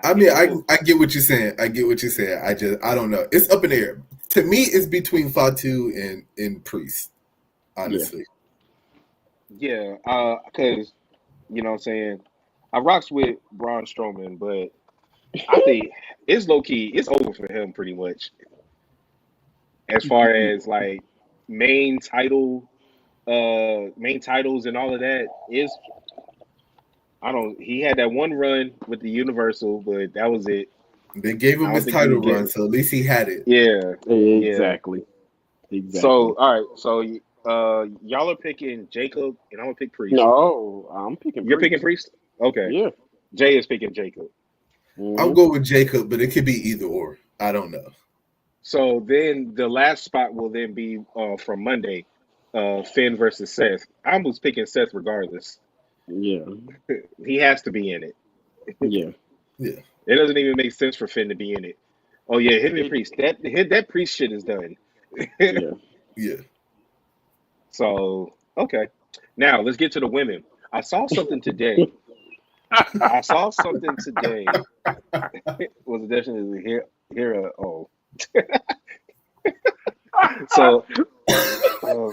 S2: I mean, I get what you're saying. I don't know. It's up in the air. To me, it's between Fatu and Priest, honestly.
S3: Yeah, because, you know what I'm saying, I rocks with Braun Strowman, but I think it's low-key, it's over for him pretty much. As far as, like, main titles and all of that is, he had that one run with the Universal, but that was it.
S2: They gave him his title run, so at least he had it.
S1: Yeah, exactly.
S3: So, all right, so y'all are picking Jacob, and I'm gonna pick Priest.
S1: No, I'm picking.
S3: You're picking Priest. Okay.
S1: Yeah.
S3: Jay is picking Jacob.
S2: I'll go with Jacob, but it could be either or. I don't know.
S3: So then the last spot will then be from Monday, Finn versus Seth. I was picking Seth regardless.
S1: Yeah.
S3: He has to be in it.
S1: Yeah.
S2: Yeah.
S3: It doesn't even make sense for Finn to be in it. Oh yeah, him and
S1: It,
S3: Priest. That Priest shit is done.
S1: yeah.
S2: Yeah.
S3: So okay, now let's get to the women. I saw something today. I saw something today. Was definitely here. Oh, so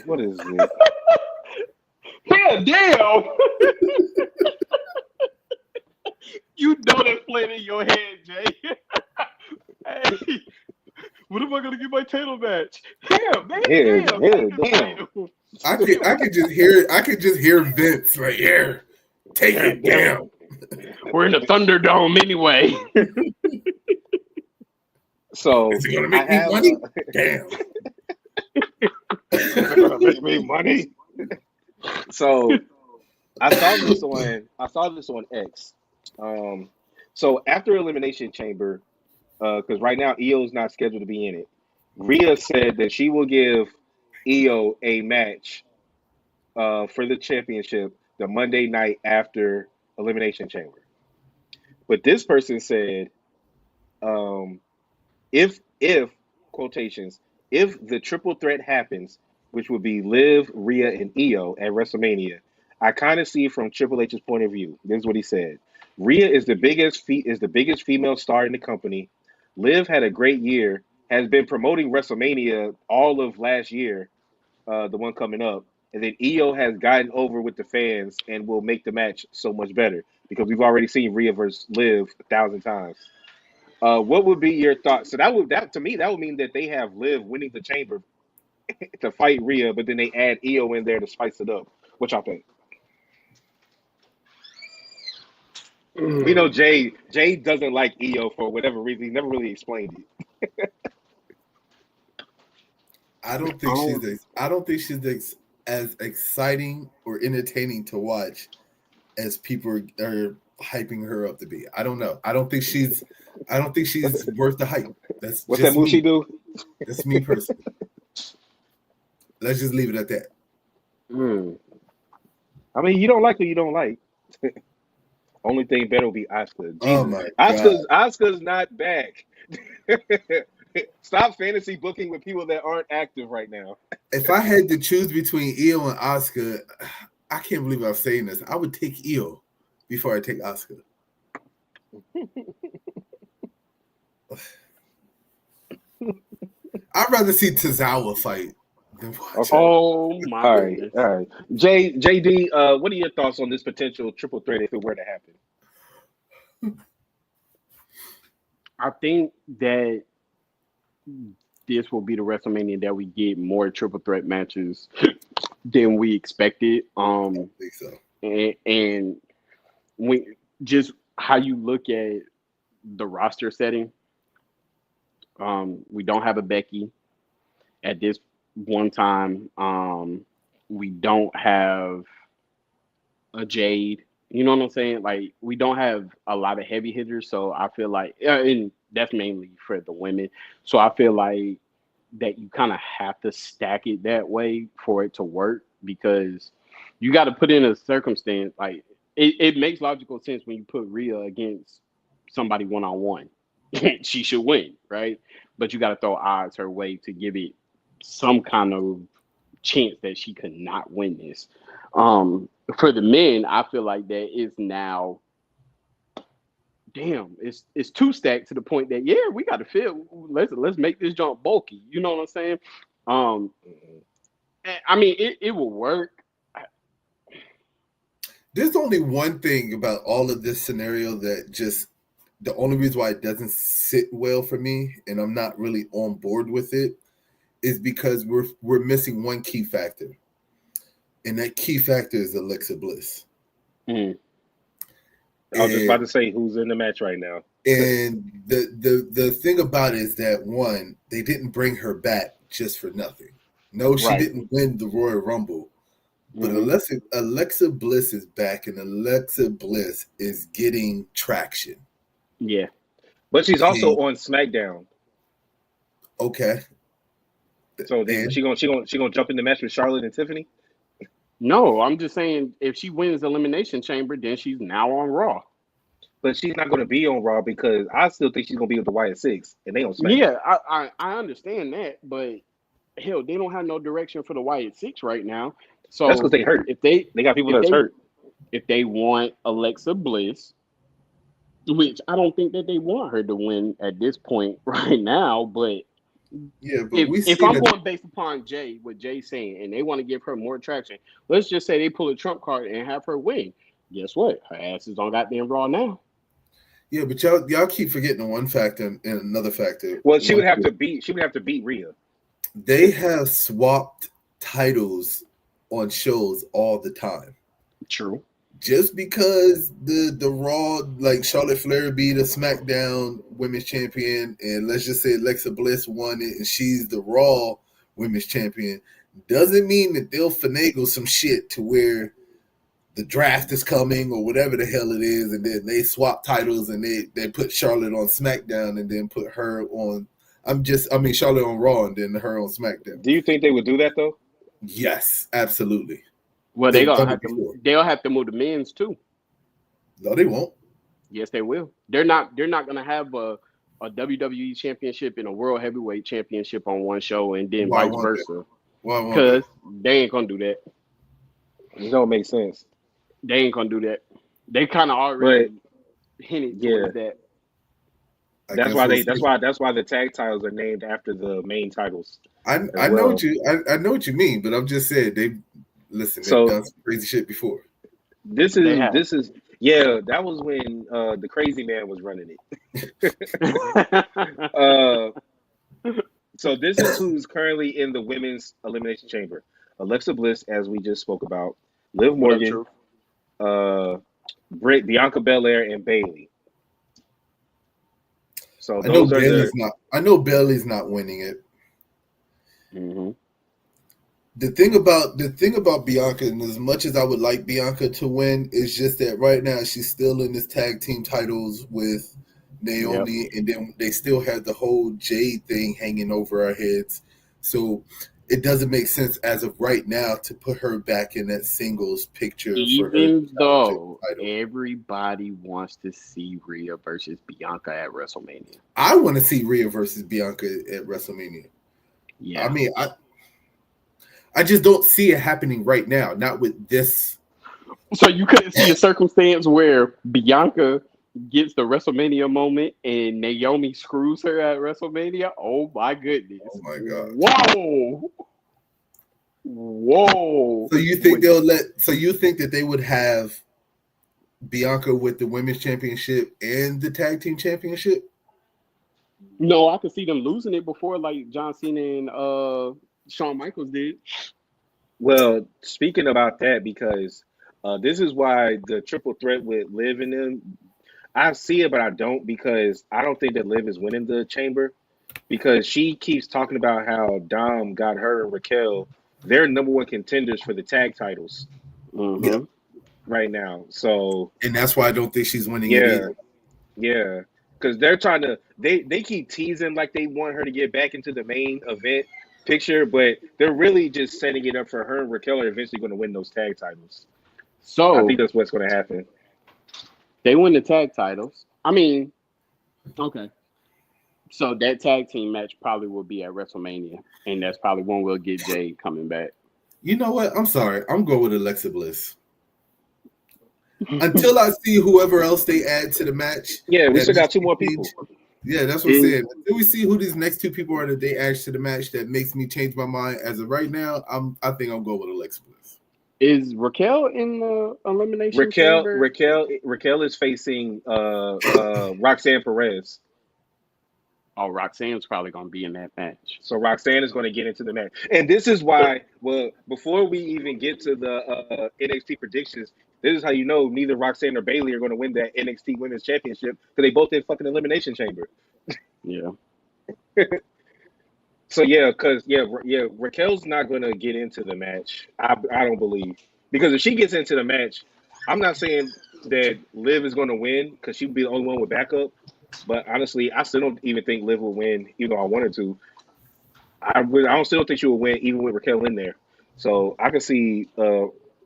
S3: what is it?
S1: Yeah, damn. You know that's playing in your head, Jay. Hey, what am I gonna get my title match? Damn, man,
S3: Here,
S1: damn.
S2: I could just hear Vince like, here, take it down.
S1: We're in the Thunderdome anyway.
S3: So
S2: Is it gonna make me money? Damn.
S3: Is it gonna make me money? So I saw this on X. So after Elimination Chamber, because right now Io's not scheduled to be in it. Rhea said that she will give Io a match for the championship the Monday night after Elimination Chamber. But this person said, if quotations, if the triple threat happens, which would be Liv, Rhea, and Io at WrestleMania, I kind of see from Triple H's point of view. This is what he said: Rhea is the biggest female star in the company. Liv had a great year, has been promoting WrestleMania all of last year, the one coming up, and then Io has gotten over with the fans and will make the match so much better because we've already seen Rhea versus Liv 1,000 times. What would be your thoughts? So that to me that would mean that they have Liv winning the chamber to fight Rhea, but then they add Io in there to spice it up. What y'all think? We know Jay doesn't like Io for whatever reason. He never really explained it.
S2: I don't think she's as exciting or entertaining to watch as people are hyping her up to be. I don't know. I don't think she's worth the hype. That's
S3: What's
S2: just
S3: that move
S2: me.
S3: she do?
S2: That's me personally. Let's just leave it at that.
S3: I mean, you don't like who you don't like. Only thing better will be Asuka.
S2: Oh
S3: Jesus.
S2: my God.
S3: Asuka's not back. Stop fantasy booking with people that aren't active right now.
S2: If I had to choose between Io and Asuka, I can't believe I'm saying this. I would take Io before I take Asuka. I'd rather see Tozawa fight than watch.
S1: Oh my goodness.
S3: All right. JD, what are your thoughts on this potential triple threat if it were to happen?
S1: I think that this will be the WrestleMania that we get more triple threat matches than we expected.
S2: I think so.
S1: And when just how you look at the roster setting, we don't have a Becky at this one time. We don't have a Jade. You know what I'm saying? Like, we don't have a lot of heavy hitters, so I feel like, and that's mainly for the women. So I feel like that you kind of have to stack it that way for it to work, because you got to put in a circumstance. Like, it makes logical sense when you put Rhea against somebody one-on-one. She should win, right? But you got to throw odds her way to give it some kind of chance that she could not win this. For the men, I feel like that is now, damn, it's too stacked to the point that, yeah, we got to feel, let's make this jump bulky. You know what I'm saying? I mean, it will work.
S2: There's only one thing about all of this scenario that just, the only reason why it doesn't sit well for me and I'm not really on board with it is because we're missing one key factor. And that key factor is Alexa Bliss.
S3: I was just about to say who's in the match right now.
S2: And the thing about it is that, one, they didn't bring her back just for nothing. No, she didn't win the Royal Rumble But Alexa Bliss is back, and Alexa Bliss is getting traction.
S1: Yeah.
S3: But she's also on SmackDown.
S2: Okay.
S3: So then she gonna jump in the match with Charlotte and Tiffany?
S1: No, I'm just saying if she wins Elimination Chamber, then she's now on Raw.
S3: But she's not going to be on Raw because I still think she's going to be with the Wyatt Six, and they on SmackDown.
S1: Yeah, I understand that, but hell, they don't have no direction for the Wyatt Six right now. So
S3: that's because they hurt.
S1: If they
S3: got people that's hurt.
S1: If they want Alexa Bliss, which I don't think that they want her to win at this point right now, but
S2: yeah, but
S1: if I'm going based upon what Jay's saying, and they want to give her more traction, let's just say they pull a trump card and have her win. Guess what? Her ass is on goddamn Raw now.
S2: Yeah, but y'all keep forgetting one factor and another factor.
S3: Well, she would have to beat Rhea.
S2: They have swapped titles on shows all the time.
S1: True.
S2: Just because the Raw, like Charlotte Flair be the SmackDown Women's Champion, and let's just say Alexa Bliss won it, and she's the Raw Women's Champion, doesn't mean that they'll finagle some shit to where the draft is coming or whatever the hell it is, and then they swap titles and they put Charlotte on SmackDown and then put her on. Charlotte on Raw and then her on SmackDown.
S3: Do you think they would do that though?
S2: Yes, absolutely.
S1: Well, they'll have to move the men's too.
S2: No, they won't.
S1: Yes, they will. They're not gonna have a WWE championship and a World Heavyweight Championship on one show and then vice versa. Because they ain't gonna do that.
S3: It don't make sense.
S1: They ain't gonna do that. They kind of already hinted towards that.
S3: That's why the tag titles are named after the main titles.
S2: I know what you mean, but I'm just saying they've done some crazy shit before.
S3: This is that was when the crazy man was running it. So this is who's currently in the women's elimination chamber: Alexa Bliss, as we just spoke about, Liv Morgan, Bianca Belair, and Bayley. So
S2: I know Bayley's not winning it.
S1: Mm-hmm.
S2: The thing about Bianca, and as much as I would like Bianca to win, is just that right now she's still in this tag team titles with Naomi, and then they still have the whole Jade thing hanging over our heads. So it doesn't make sense as of right now to put her back in that singles picture.
S1: Even though everybody wants to see Rhea versus Bianca at WrestleMania.
S2: I want to see Rhea versus Bianca at WrestleMania. Yeah. I mean, I just don't see it happening right now, not with this.
S1: So you couldn't see a circumstance where Bianca gets the WrestleMania moment and Naomi screws her at WrestleMania? Oh my goodness.
S2: Oh my God.
S1: Whoa.
S2: So you think that they would have Bianca with the women's championship and the tag team championship?
S1: No, I could see them losing it before like John Cena and Shawn Michaels did.
S3: Well, speaking about that, because this is why the triple threat with Liv and them, I see it, but I don't, because I don't think that Liv is winning the chamber, because she keeps talking about how Dom got her and Raquel. They're number one contenders for the tag titles right now. So,
S2: and that's why I don't think she's winning it either.
S3: Yeah, because they're trying to they keep teasing like they want her to get back into the main event picture, but they're really just setting it up for her and Raquel are eventually going to win those tag titles. So I think that's what's going to happen.
S1: They win the tag titles. I mean, okay. So that tag team match probably will be at WrestleMania, and that's probably when we'll get Jay coming back.
S2: You know what? I'm sorry. I'm going with Alexa Bliss. Until I see whoever else they add to the match.
S3: Yeah, we still got two more people.
S2: Yeah, that's what I'm saying. Until we see who these next two people are that they add to the match, that makes me change my mind. As of right now, I think I'm going with Alexa Bliss.
S1: Is Raquel in the elimination chamber?
S3: Raquel is facing Roxanne Perez.
S1: Oh, Roxanne's probably going to be in that match.
S3: So Roxanne is going to get into the match. And this is why, well, before we even get to the NXT predictions, this is how you know neither Roxanne or Bayley are going to win that NXT Women's Championship, because they both in fucking Elimination Chamber.
S1: Yeah.
S3: So yeah, because Raquel's not gonna get into the match. I don't believe, because if she gets into the match, I'm not saying that Liv is gonna win because she'd be the only one with backup. But honestly, I still don't even think Liv will win, even though I wanted to. I don't still think she will win even with Raquel in there. So I can see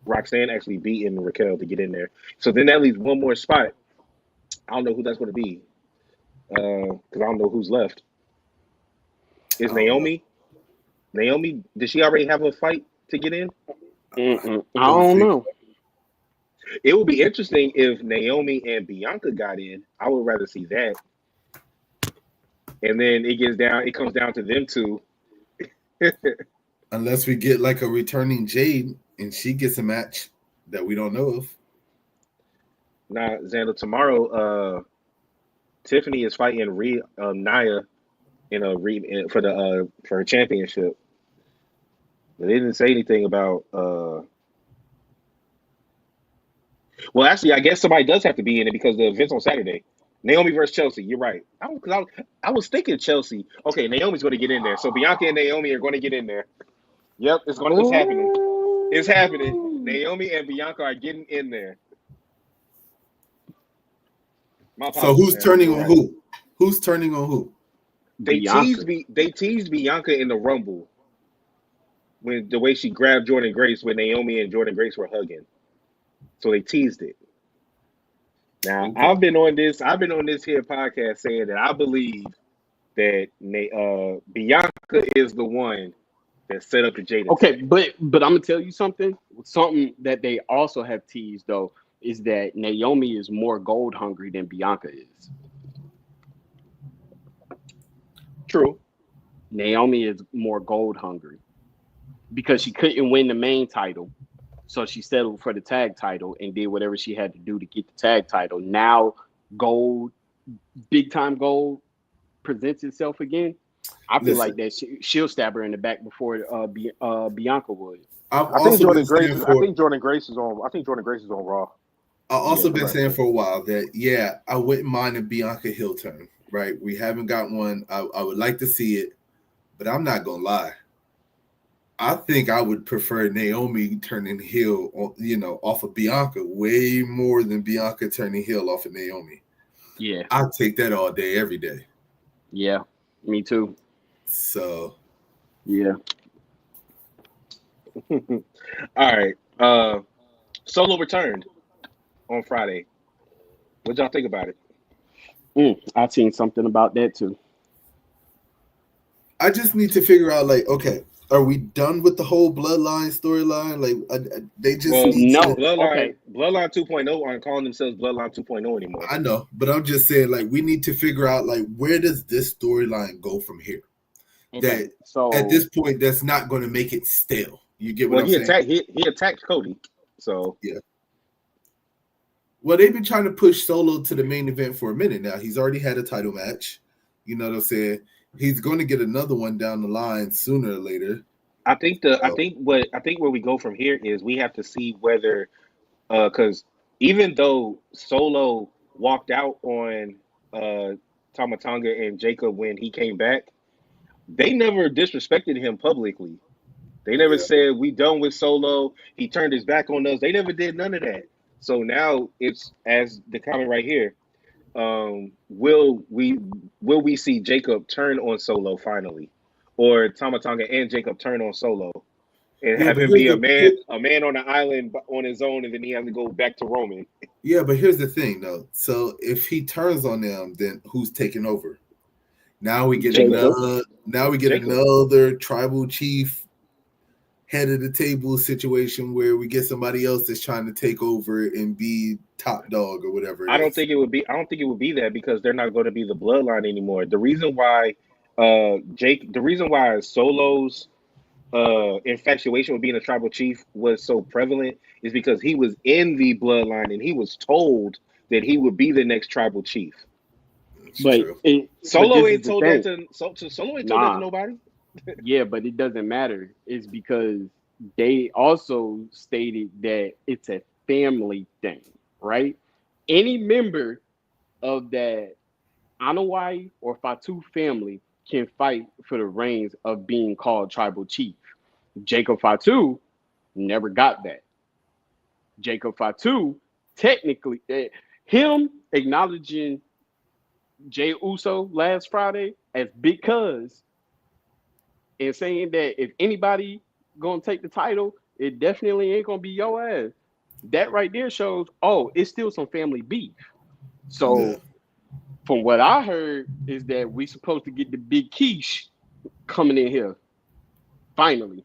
S3: Roxanne actually beating Raquel to get in there. So then that leaves one more spot. I don't know who that's going to be because I don't know who's left.
S2: I
S3: Is
S2: don't know.
S3: Naomi? Naomi, did she already have a fight to get in?
S1: I
S2: Don't
S1: don't
S2: think.
S1: know.
S3: It would be interesting if Naomi and Bianca got in. I would rather see that. And then it comes down to them two.
S2: Unless we get like a returning Jade and she gets a match that we don't know of.
S3: Now, Xander, tomorrow, Tiffany is fighting Naya for her championship. They didn't say anything about. Well, actually, I guess somebody does have to be in it because the event's on Saturday. Naomi versus Chelsea. You're right. I was thinking Chelsea. Okay, Naomi's going to get in there. So Bianca and Naomi are going to get in there. Yep, it's happening. It's happening.
S1: Ooh.
S3: Naomi and Bianca are getting in there. My
S2: So
S3: apologies,
S2: who's
S3: Xander.
S2: turning
S3: You're
S2: on
S3: right.
S2: who? Who's turning on who?
S1: Bianca.
S3: They teased Bianca in the Rumble when the way she grabbed Jordan Grace when Naomi and Jordan Grace were hugging. So they teased it. Now
S2: Okay.
S3: I've been on this here podcast saying that I believe that Bianca is the one that set up the Jade
S1: Okay,
S3: attack.
S1: but I'm gonna tell you something. Something that they also have teased though is that Naomi is more gold hungry than Bianca is.
S3: True.
S1: Naomi is more gold hungry because she couldn't win the main title, so she settled for the tag title and did whatever she had to do to get the tag title. Now, gold, big time gold, presents itself again. I feel like
S2: Listen,
S1: that she'll stab her in the back before Bianca would.
S2: I've
S3: I think
S2: also been
S3: Jordan Grace.
S2: saying
S3: I
S2: for
S3: think Jordan Grace is on. I think Jordan Grace is on Raw.
S2: I've
S1: Yeah,
S2: also been
S1: correct.
S2: saying for a while that yeah, I wouldn't mind a Bianca Hill turn. Right, we haven't got one. I would like to see it, but I'm not gonna lie. I think I would prefer Naomi turning heel, off of Bianca way more than Bianca turning heel off of Naomi.
S1: Yeah,
S2: I'd take that all day, every day.
S1: yeah, me too.
S2: So
S1: Yeah.
S3: All right. Solo returned on Friday. What y'all think about it?
S1: I've seen something about that too.
S2: I just need to figure out, like, okay, are we done with the whole bloodline storyline? Like, they just
S3: Well,
S2: need
S1: No,
S2: to.
S1: okay.
S3: Bloodline 2.0 aren't calling themselves Bloodline 2.0 anymore.
S2: I know, but I'm just saying, like, we need to figure out, like, where does this storyline go from here?
S1: Okay,
S2: That at
S1: so
S2: this point, that's not going to make it stale. You get what
S3: Well,
S2: I'm saying?
S3: he attacked Cody. So
S2: Yeah. Well, they've been trying to push Solo to the main event for a minute now. He's already had a title match. You know what I'm saying? He's going to get another one down the line sooner or later. So,
S3: I think where we go from here is we have to see whether because even though Solo walked out on Tamatanga and Jacob when he came back, they never disrespected him publicly. They never
S2: yeah.
S3: said we done with Solo. He turned his back on us. They never did none of that. So now it's as the comment right here. Will we see Jacob turn on Solo finally, or Tamatanga and Jacob turn on Solo and
S2: Yeah,
S3: have
S2: but
S3: him be a man on the island on his own, and then he has to go back to Roman?
S2: here's the thing, though. So if he turns on them, then who's taking over? Now we get
S3: Jacob.
S1: Jacob.
S3: Jacob.
S2: another tribal chief head of the table situation where we get somebody else that's trying to take over and be top dog or whatever it is.
S3: I don't think it would be that because they're not going to be the bloodline anymore. The reason why the reason why Solo's infatuation with being a tribal chief was so prevalent is because he was in the bloodline and he was told that he would be the next tribal chief.
S2: It's
S1: But
S2: true.
S3: Solo
S1: this is
S3: ain't
S1: the
S3: told that
S1: thing.
S3: to Solo ain't told that to
S1: Nah,
S3: nobody.
S1: yeah, but it doesn't matter. It's because they also stated that it's a family thing, right? Any member of that Anawai or Fatu family can fight for the reins of being called tribal chief. Jacob Fatu never got that. Jacob Fatu, technically, him acknowledging Jey Uso last Friday as big cuz and saying that if anybody gonna take the title, it definitely ain't gonna be your ass. That right there shows, oh, it's still some family beef.
S2: Yeah.
S1: So from what I heard is that we supposed to get the big quiche coming in here. Finally.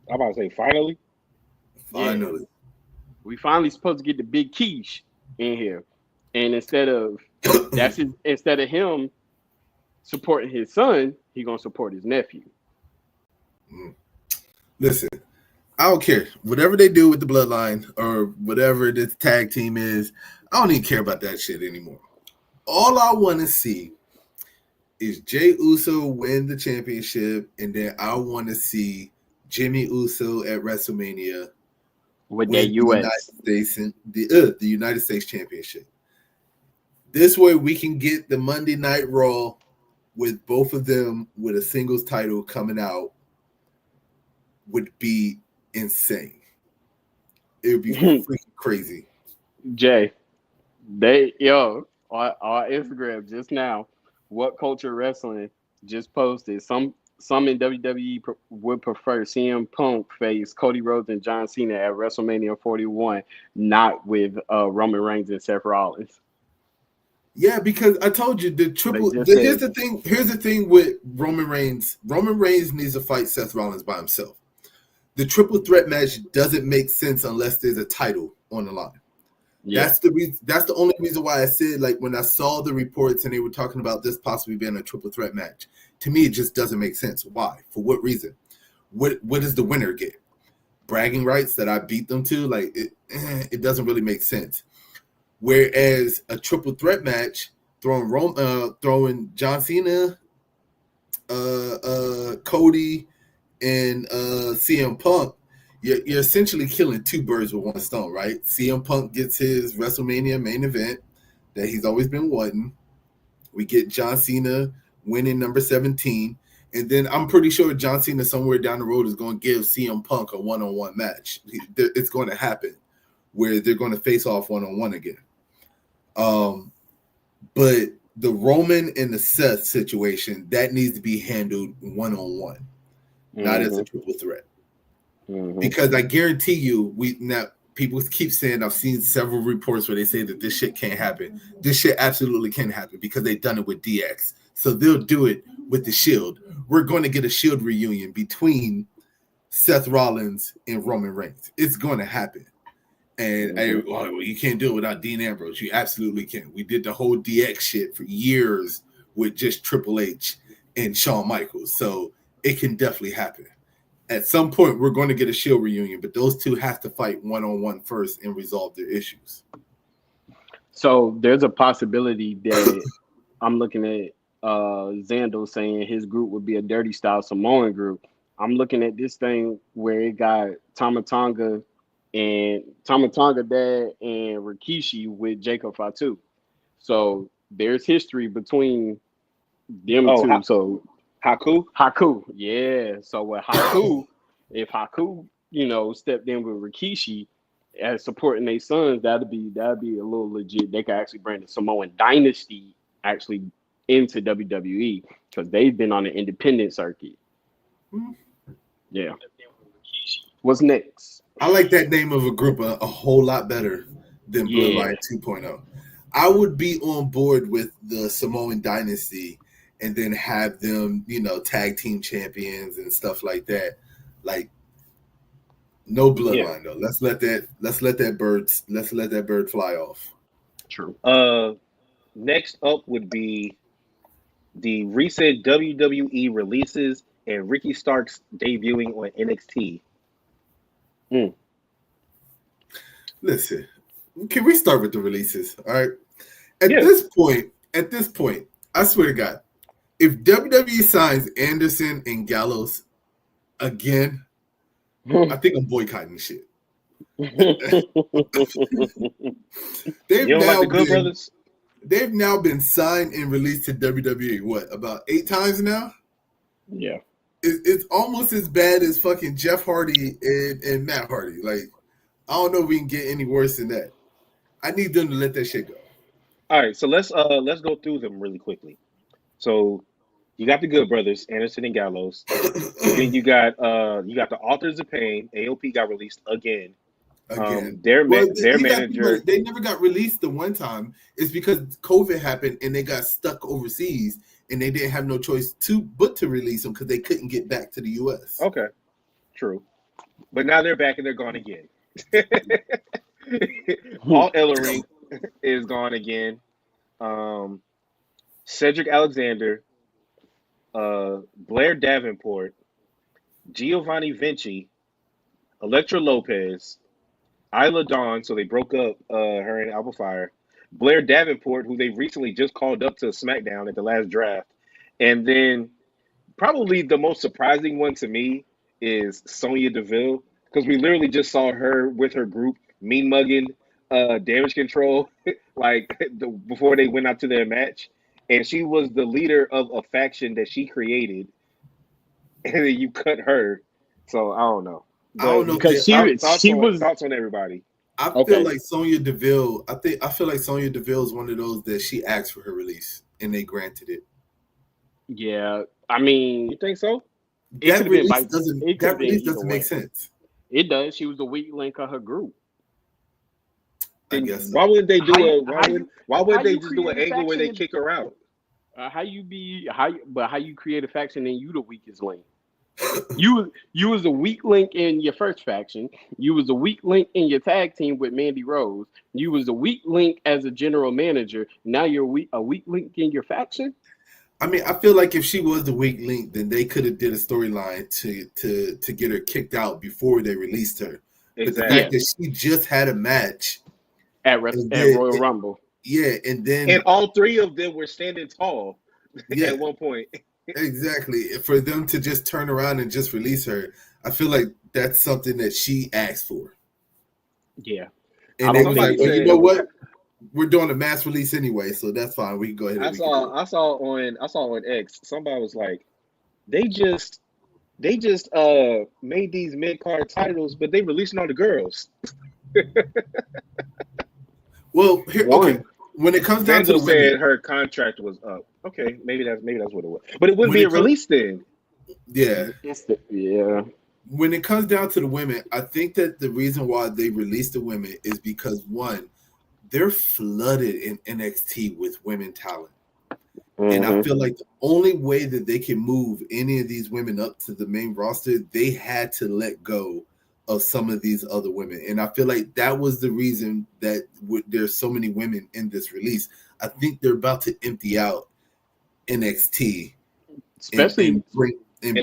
S3: I'm about to say finally.
S2: Finally.
S1: Yeah. We finally supposed to get the big quiche in here. And instead of him supporting his son, he gonna support his nephew.
S2: Listen, I don't care. Whatever they do with the bloodline or whatever this tag team is, I don't even care about that shit anymore. All I want to see is Jey Uso win the championship, and then I want to see Jimmy Uso at WrestleMania
S1: With
S2: win
S1: that US.
S2: the United States Championship. This way we can get the Monday Night Raw with both of them with a singles title coming out would be insane. It would be freaking crazy.
S1: Jay, on Instagram just now, What Culture Wrestling just posted some in WWE would prefer CM Punk face Cody Rhodes and John Cena at WrestleMania 41, not with Roman Reigns and Seth Rollins.
S2: Yeah, because I told you here's the thing with Roman Reigns. Roman Reigns needs to fight Seth Rollins by himself. The triple threat match doesn't make sense unless there's a title on the line. Yeah. That's the reason. That's the only reason why I said, like, when I saw the reports and they were talking about this possibly being a triple threat match, to me it just doesn't make sense. Why? For what reason? What does the winner get? Bragging rights that I beat them to? Like, it doesn't really make sense. Whereas a triple threat match, throwing John Cena, Cody, and CM Punk, you're essentially killing two birds with one stone, right? CM Punk gets his WrestleMania main event that he's always been wanting. We get John Cena winning number 17. And then I'm pretty sure John Cena somewhere down the road is going to give CM Punk a one-on-one match. It's going to happen where they're going to face off one-on-one again. But the Roman and the Seth situation, that needs to be handled one-on-one, not as a triple threat. Mm-hmm. Because I guarantee you, people keep saying, I've seen several reports where they say that this shit can't happen. This shit absolutely can happen because they've done it with DX. So they'll do it with the Shield. We're going to get a Shield reunion between Seth Rollins and Roman Reigns. It's going to happen. And you can't do it without Dean Ambrose. You absolutely can. We did the whole DX shit for years with just Triple H and Shawn Michaels. So it can definitely happen. At some point, we're going to get a Shield reunion, but those two have to fight one-on-one first and resolve their issues.
S1: So there's a possibility that I'm looking at Zando saying his group would be a Dirty Style Samoan group. I'm looking at this thing where it got Tama Tonga Dad and Rikishi with Jacob Fatu. So there's history between them two. So Haku, yeah. So with Haku, if Haku, stepped in with Rikishi as supporting their sons, that'd be a little legit. They could actually bring the Samoan dynasty actually into WWE because they've been on the independent circuit. Yeah. What's next?
S2: I like that name of a group a whole lot better than Bloodline 2.0. I would be on board with the Samoan dynasty and then have them, tag team champions and stuff like that. Like, no bloodline though. Let's let that bird fly off.
S1: True.
S3: Next up would be the recent WWE releases and Ricky Starks debuting on NXT.
S2: Listen, can we start with the releases? All right. At this point, I swear to God, if WWE signs Anderson and Gallows again, I think I'm boycotting shit.
S3: You don't like the Good Brothers?
S2: they've now been signed and released to WWE. What, about 8 times now?
S1: Yeah.
S2: It's almost as bad as fucking Jeff Hardy and Matt Hardy. Like, I don't know if we can get any worse than that. I need them to let that shit go.
S3: All right, so let's go through them really quickly. So you got the Good Brothers, Anderson and Gallows. Then you got the Authors of Pain. AOP got released again.
S2: Again,
S3: Their
S2: they
S3: manager.
S2: they never got released the one time. It's because COVID happened and they got stuck overseas and they didn't have no choice but to release them because they couldn't get back to the U.S.
S3: Okay, true. But now they're back and they're gone again. Paul Ellering is gone again. Cedric Alexander, Blair Davenport, Giovanni Vinci, Elektra Lopez, Isla Dawn, so they broke up her and Alba Fire, Blair Davenport, who they recently just called up to SmackDown at the last draft, and then probably the most surprising one to me is Sonya Deville, because we literally just saw her with her group mean mugging Damage Control before they went out to their match, and she was the leader of a faction that she created, and then you cut her. So I don't know.
S2: I don't know
S1: because
S3: thoughts on everybody.
S2: I feel like Sonya Deville. I feel like Sonya Deville is one of those that she asked for her release and they granted it.
S1: Yeah, I mean,
S3: you think so?
S2: That release doesn't make sense.
S1: It does. She was the weak link of her group.
S2: I guess.
S3: Why would they do why would they just do an angle where they kick her out?
S1: How you create a faction and you the weakest link? You was the weak link in your first faction. You was the weak link in your tag team with Mandy Rose. You was the weak link as a general manager. Now you're a weak link in your faction.
S2: I mean, I feel like if she was the weak link, then they could have did a storyline to get her kicked out before they released her. Exactly. But the fact that she just had a match
S1: at Royal Rumble.
S2: Yeah, and
S3: all 3 of them were standing tall at one point.
S2: Exactly. For them to just turn around and just release her, I feel like that's something that she asked for.
S1: Yeah.
S2: And they was like, you know what? We're doing a mass release anyway, so that's fine. We can go ahead.
S3: I saw on X, somebody was like, they just made these mid-card titles, but they releasing all the girls.
S2: Well, okay. When it comes down to the women,
S3: said her contract was up. Okay, maybe that's what it was. But it wouldn't be a release then.
S2: Yeah.
S1: Yeah.
S2: When it comes down to the women, I think that the reason why they released the women is because, one, they're flooded in NXT with women talent. Mm-hmm. And I feel like the only way that they can move any of these women up to the main roster, they had to let go of some of these other women. And I feel like that was the reason that there's so many women in this release. I think they're about to empty out NXT.
S1: Especially
S2: and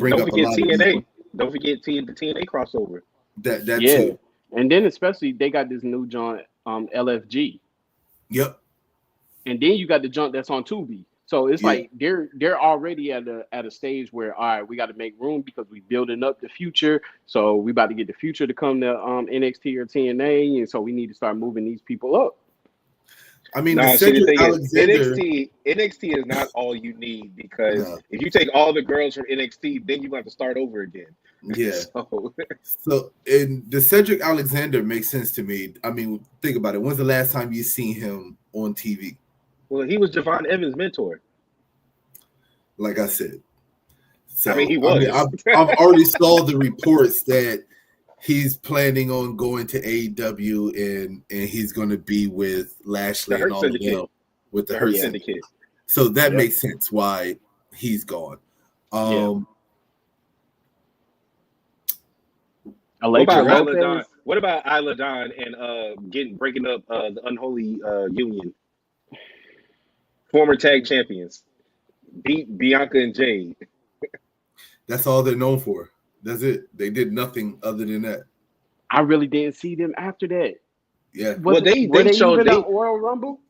S2: bring up a lot
S3: TNA.
S2: of people.
S3: Don't forget the TNA crossover.
S2: That too.
S1: And then especially they got this new joint, LFG.
S2: Yep.
S1: And then you got the junk that's on Tubi. So it's like they're already at a stage where, all right, we got to make room because we building up the future. So we about to get the future to come to NXT or TNA, and so we need to start moving these people up.
S2: I mean, NXT
S3: is not all you need because if you take all the girls from NXT, then you have to start over again.
S2: Yeah. So and the Cedric Alexander makes sense to me. I mean, think about it. When's the last time you seen him on TV?
S3: Well, he was Javon Evans' mentor.
S2: Like I said. So,
S3: I mean, he was.
S2: I've already saw the reports that he's planning on going to AEW and he's going to be with Lashley and all of them with the Hurt Syndicate. So that makes sense why he's gone.
S3: What about Isla Dawn and breaking up the unholy union? Former tag champions beat Bianca and Jade.
S2: That's all they're known for. That's it. They did nothing other than that.
S1: I really didn't see them after that.
S2: Yeah.
S1: Were they showed on Royal Rumble?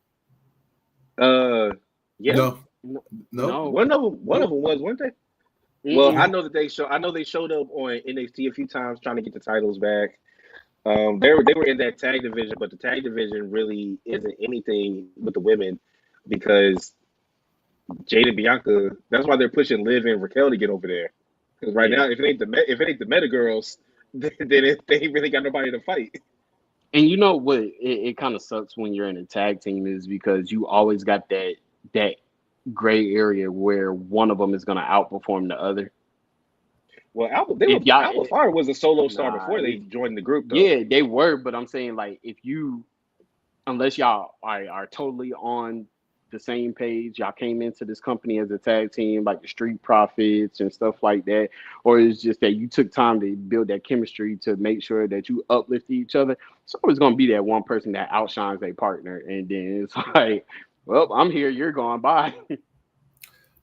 S3: Yeah.
S2: No.
S3: One of them was, weren't they? Mm-hmm. Well, I know they showed up on NXT a few times trying to get the titles back. They were in that tag division, but the tag division really isn't anything with the women. because Jade and Bianca. That's why they're pushing Liv and Raquel to get over there. Because right
S1: Yeah.
S3: now, if it ain't the Meta Girls, then they ain't really got nobody to fight.
S1: And you know what? It kind of sucks when you're in a tag team is because you always got that gray area where one of them is gonna outperform the other.
S3: Well,
S1: If y'all,
S3: Alpha Fire was a solo star
S1: nah,
S3: before they joined the group, though.
S1: yeah, they were, but I'm saying like if you, unless y'all are totally on the same page, y'all came into this company as a tag team, like the Street Profits and stuff like that, or it's just that you took time to build that chemistry to make sure that you uplift each other. It's always gonna be that one person that outshines their partner, and then it's like, well, I'm here, you're gone, bye.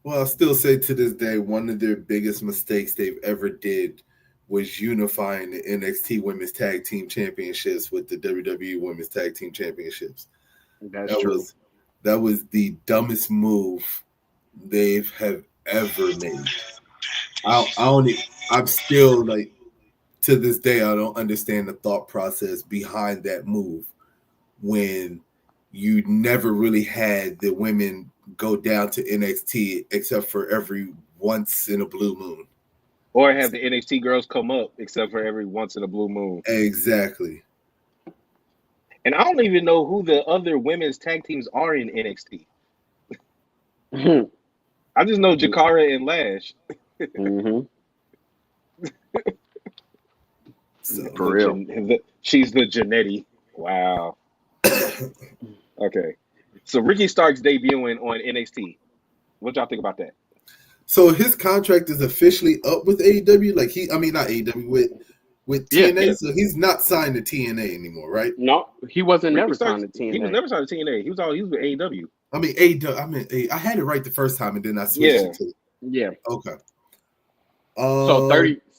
S2: Well, I'll still say to this day, one of their biggest mistakes they've ever did was unifying the NXT Women's Tag Team Championships with the WWE Women's Tag Team Championships.
S1: That's
S2: That
S1: true.
S2: was the dumbest move they have ever made. I'm still like, to this day, I don't understand the thought process behind that move when you never really had the women go down to NXT except for every once in a blue moon.
S3: Or have the NXT girls come up, except for every once in a blue moon.
S2: Exactly.
S3: And I don't even know who the other women's tag teams are in NXT. I just know Jakara and Lash.
S1: Mm-hmm.
S2: So
S1: For real.
S3: She's the Janetti. Wow. Okay. So Ricky Stark's debuting on NXT. What y'all think about that?
S2: So his contract is officially up with AEW. Like not AEW with
S1: Yeah.
S2: TNA. So he's not signed to TNA anymore, right?
S1: No, he wasn't
S3: Ricky
S1: never
S3: Starks,
S1: signed to
S3: he was
S1: TNA.
S3: never signed to TNA. He was with AEW.
S2: I mean AEW. I had it right the first time, and then I switched
S3: Yeah.
S2: it to
S1: Yeah.
S2: okay.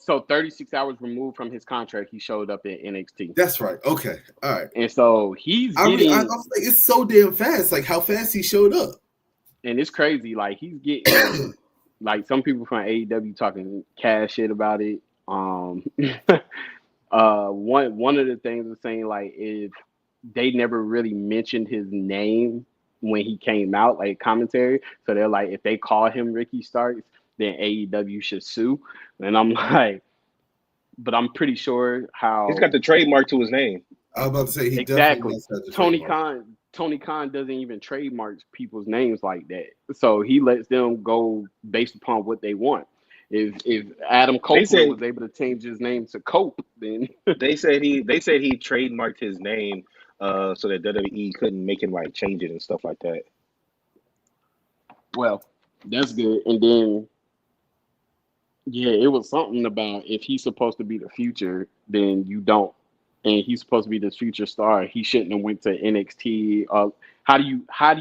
S1: So 36 hours removed from his contract, he showed up at NXT.
S2: That's right. Okay. All right.
S1: And so he's
S2: I
S1: getting,
S2: was like, it's so damn fast. Like how fast he showed up.
S1: and it's crazy. Like he's getting, like some people from AEW talking cash shit about it. One of the things was saying like if they never really mentioned his name when he came out, like commentary. So they're like, if they call him Ricky Starks, then AEW should sue. And I'm like, but I'm pretty sure
S3: He's
S1: how
S3: got the trademark to his name.
S2: I was about to say he definitely
S1: exactly
S2: must have the
S1: Tony
S2: trademark.
S1: Khan doesn't even trademark people's names like that. So he lets them go based upon what they want. If Adam Copeland was able to change his name to Cope, then
S3: They said he trademarked his name so that WWE couldn't make him like change it and stuff like that.
S1: well, that's good. And then yeah, it was something about if he's supposed to be the future, then you don't. And he's supposed to be this future star. He shouldn't have went to NXT. How do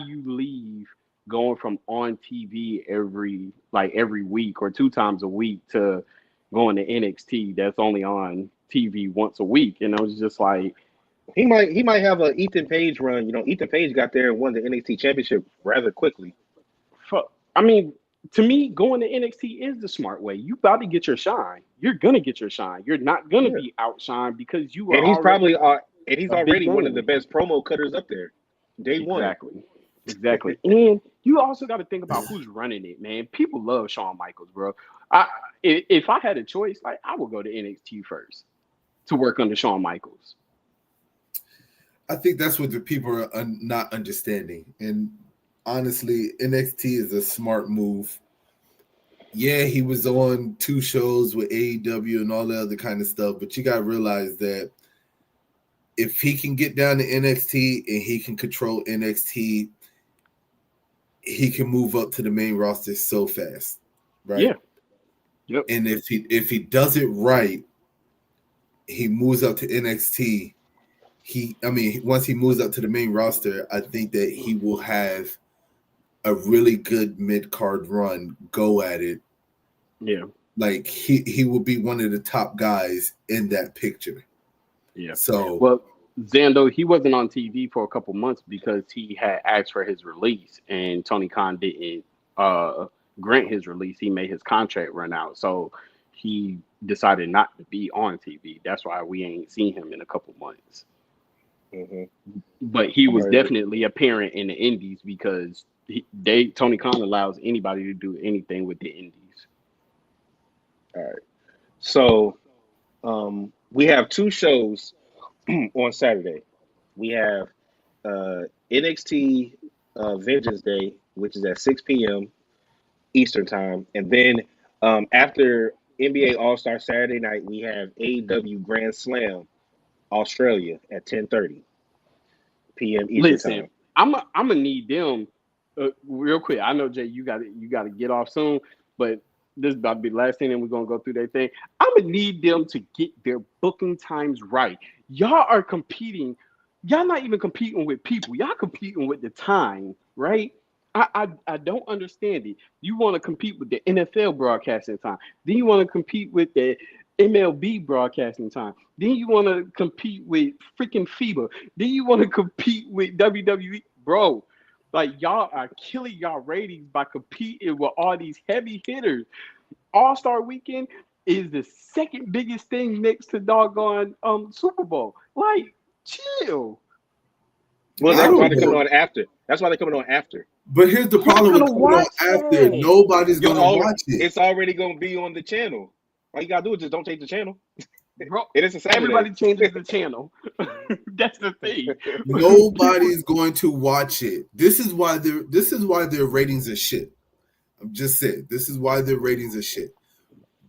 S1: you leave going from on TV every week or 2 times a week to going to NXT that's only on TV once a week? And I was just like,
S3: He might have a Ethan Page run. You know, Ethan Page got there and won the NXT championship rather quickly.
S1: fuck. I mean, to me, going to NXT is the smart way. You about to get your shine. You're gonna get your shine. You're not gonna
S3: Yeah.
S1: be outshined because you
S3: And
S1: are
S3: he's
S1: already
S3: probably he's
S1: a big
S3: already one of the
S1: name.
S3: best promo cutters up there. Day one.
S1: Exactly. And you also got to think about who's running it, man. People love Shawn Michaels, bro. If I had a choice, like I would go to NXT first to work under Shawn Michaels.
S2: I think that's what the people are not understanding. And honestly, NXT is a smart move. Yeah, he was on 2 shows with AEW and all the other kind of stuff, but you got to realize that if he can get down to NXT and he can control NXT, he can move up to the main roster so fast, right?
S1: Yeah. Yep.
S2: And if he does it right, he moves up to NXT. Once he moves up to the main roster, I think that he will have a really good mid-card run, go at it.
S1: Yeah.
S2: Like he will be one of the top guys in that picture.
S1: Yeah.
S2: So
S1: well, Zando, he wasn't on TV for a couple months because he had asked for his release, and Tony Khan didn't grant his release. He made his contract run out, so he decided not to be on TV. That's why we ain't seen him in a couple months.
S3: Mhm.
S1: But he was
S3: Right.
S1: definitely apparent in the Indies because Tony Khan allows anybody to do anything with the Indies.
S3: All right. So we have two shows on Saturday. We have NXT Vengeance Day, which is at 6 p.m. Eastern Time. And then after NBA All-Star Saturday night, we have AEW Grand Slam Australia at 10:30 p.m. Eastern
S1: Listen,
S3: Time.
S1: I'm gonna need them real quick. I know Jay, you got to get off soon, but this is about to be the last thing, and we're gonna go through that thing. I'm gonna need them to get their booking times right. Y'all are competing. Y'all not even competing with people. Y'all competing with the time, right? I don't understand it. You want to compete with the NFL broadcasting time. Then you want to compete with the MLB broadcasting time. Then you want to compete with freaking FIBA. Then you want to compete with WWE. Bro, like y'all are killing y'all ratings by competing with all these heavy hitters. All-Star Weekend is the second biggest thing next to doggone Super Bowl. Like, chill.
S3: Well,
S2: I
S3: that's why
S2: don't
S3: they're coming
S2: know.
S3: on after. That's why they're coming on after.
S2: But here's the
S1: Who's
S2: problem with
S1: gonna
S2: coming on
S1: watch
S2: after.
S1: that?
S2: Nobody's
S3: You're
S2: gonna
S3: already,
S2: watch it.
S3: it's already going to be on the channel. All you got to do is just don't change the channel.
S1: Bro,
S3: It is a Saturday.
S1: everybody changes the channel. That's the thing.
S2: Nobody's going to watch it. This is why their ratings are shit. I'm just saying. This is why their ratings are shit.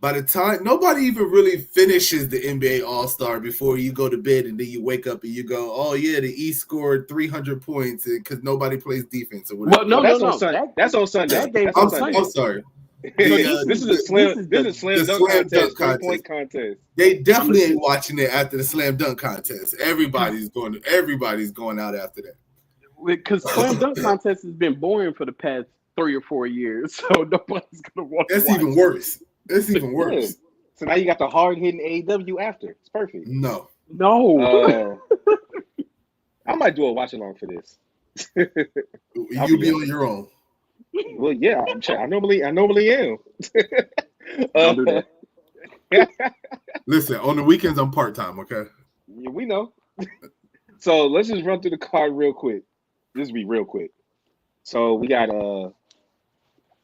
S2: By the time nobody even really finishes the NBA All-Star before you go to bed, and then you wake up and you go, "Oh yeah, the East scored 300 points because nobody plays defense or whatever."
S1: Well, no,
S3: Well,
S1: no.
S3: that's on Sunday.
S1: That game's
S3: That's on
S1: on
S3: Sunday.
S2: I'm
S1: Sunday.
S2: sorry.
S1: So
S3: This is a slam dunk
S2: Slam
S3: contest, 3-point contest.
S2: They
S1: I'm
S2: definitely
S1: gonna
S2: ain't watching it after the slam dunk contest. Everybody's going out after that.
S1: because slam dunk contest has been boring for the past 3 or 4 years, so nobody's gonna want to
S2: That's
S1: watch
S2: even
S1: it.
S2: worse. That's even
S3: Yeah.
S2: worse.
S3: So now you got the hard hitting AEW after. It's perfect.
S2: No.
S1: No.
S3: I might do a watch along for this. I'll
S2: You'll
S3: be
S2: be
S3: on
S2: on
S3: it.
S2: your own.
S3: Well, yeah, I normally am.
S1: Don't do that.
S2: Listen, on the weekends I'm part-time, okay?
S3: Yeah, we know. So let's just run through the card real quick. This will be real quick. So we got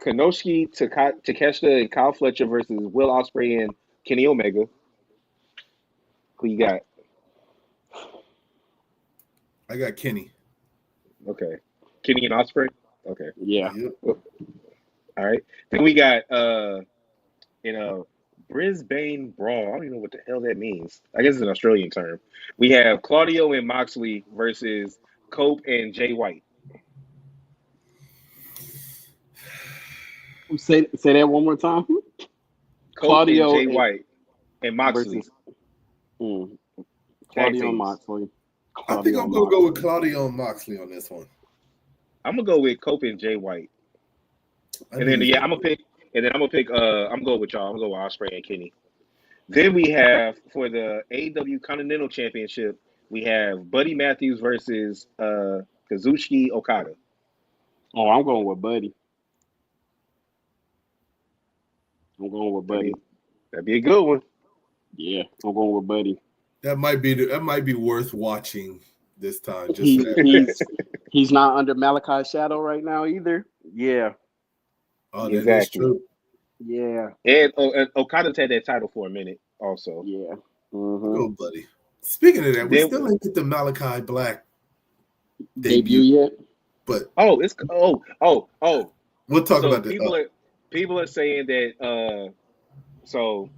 S3: Kanoshi, Takeshita, and Kyle Fletcher versus Will Ospreay and Kenny Omega. Who you got?
S2: I got Kenny.
S3: Okay. Kenny and Ospreay? Okay.
S1: Yeah.
S2: Yep.
S3: All right. Then we got in a Brisbane Brawl. I don't even know what the hell that means. I guess it's an Australian term. We have Claudio and Moxley versus Cope and Jay White.
S1: Say that one more time.
S3: Cope
S1: Claudio
S3: and Jay White and Moxley.
S1: versus Claudio
S3: teams.
S1: and Moxley.
S2: I think I'm gonna go with Claudio and Moxley on this one.
S3: I'm gonna go with Cope and Jay White. And then I'm gonna pick I'm going with y'all. I'm gonna go with Ospreay and Kenny. Then we have for the AEW Continental Championship, we have Buddy Matthews versus Kazuchika Okada.
S1: Oh, I'm going with Buddy. I'm going with Buddy.
S3: That'd be a good one.
S1: Yeah, I'm going with Buddy.
S2: That might be worth watching this time. Just for that.
S1: He's not under Malachi's shadow right now either. Yeah.
S2: Oh, that is true.
S1: Yeah.
S3: And Okada's had that title for a minute also.
S1: Yeah.
S2: Go, Buddy. Speaking of that, we still ain't get the Malachi Black
S1: debut yet.
S2: But
S3: we'll
S2: talk about that.
S3: People are saying that so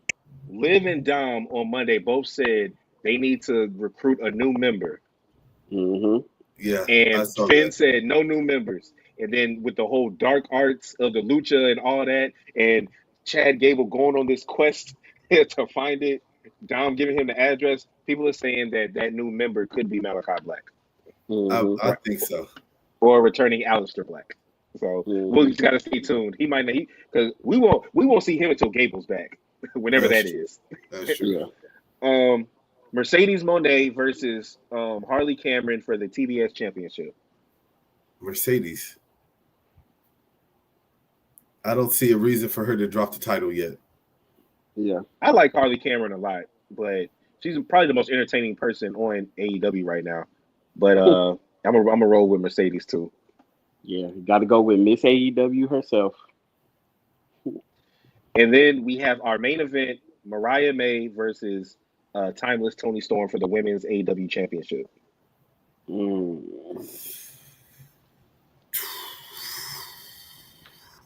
S3: Liv and Dom on Monday both said they need to recruit a new member.
S1: Mm-hmm.
S2: Yeah.
S3: And Finn said no new members. And then with the whole dark arts of the lucha and all that, and Chad Gable going on this quest to find it, Dom giving him the address, people are saying that new member could be Malachi Black.
S2: Mm-hmm. I think so.
S3: Or returning Aleister Black. So we'll just gotta stay tuned. He might not, because we won't see him until Gable's back, whenever
S2: That's
S3: that
S2: true.
S3: is.
S2: That's true.
S3: Mercedes Moné versus Harley Cameron for the TBS Championship.
S2: Mercedes. I don't see a reason for her to drop the title yet.
S1: Yeah.
S3: I like Harley Cameron a lot, but she's probably the most entertaining person on AEW right now. But I'm a roll with Mercedes too.
S1: Yeah, got to go with Miss AEW herself.
S3: And then we have our main event: Mariah May versus Timeless Tony Storm for the Women's AEW Championship.
S1: Mm.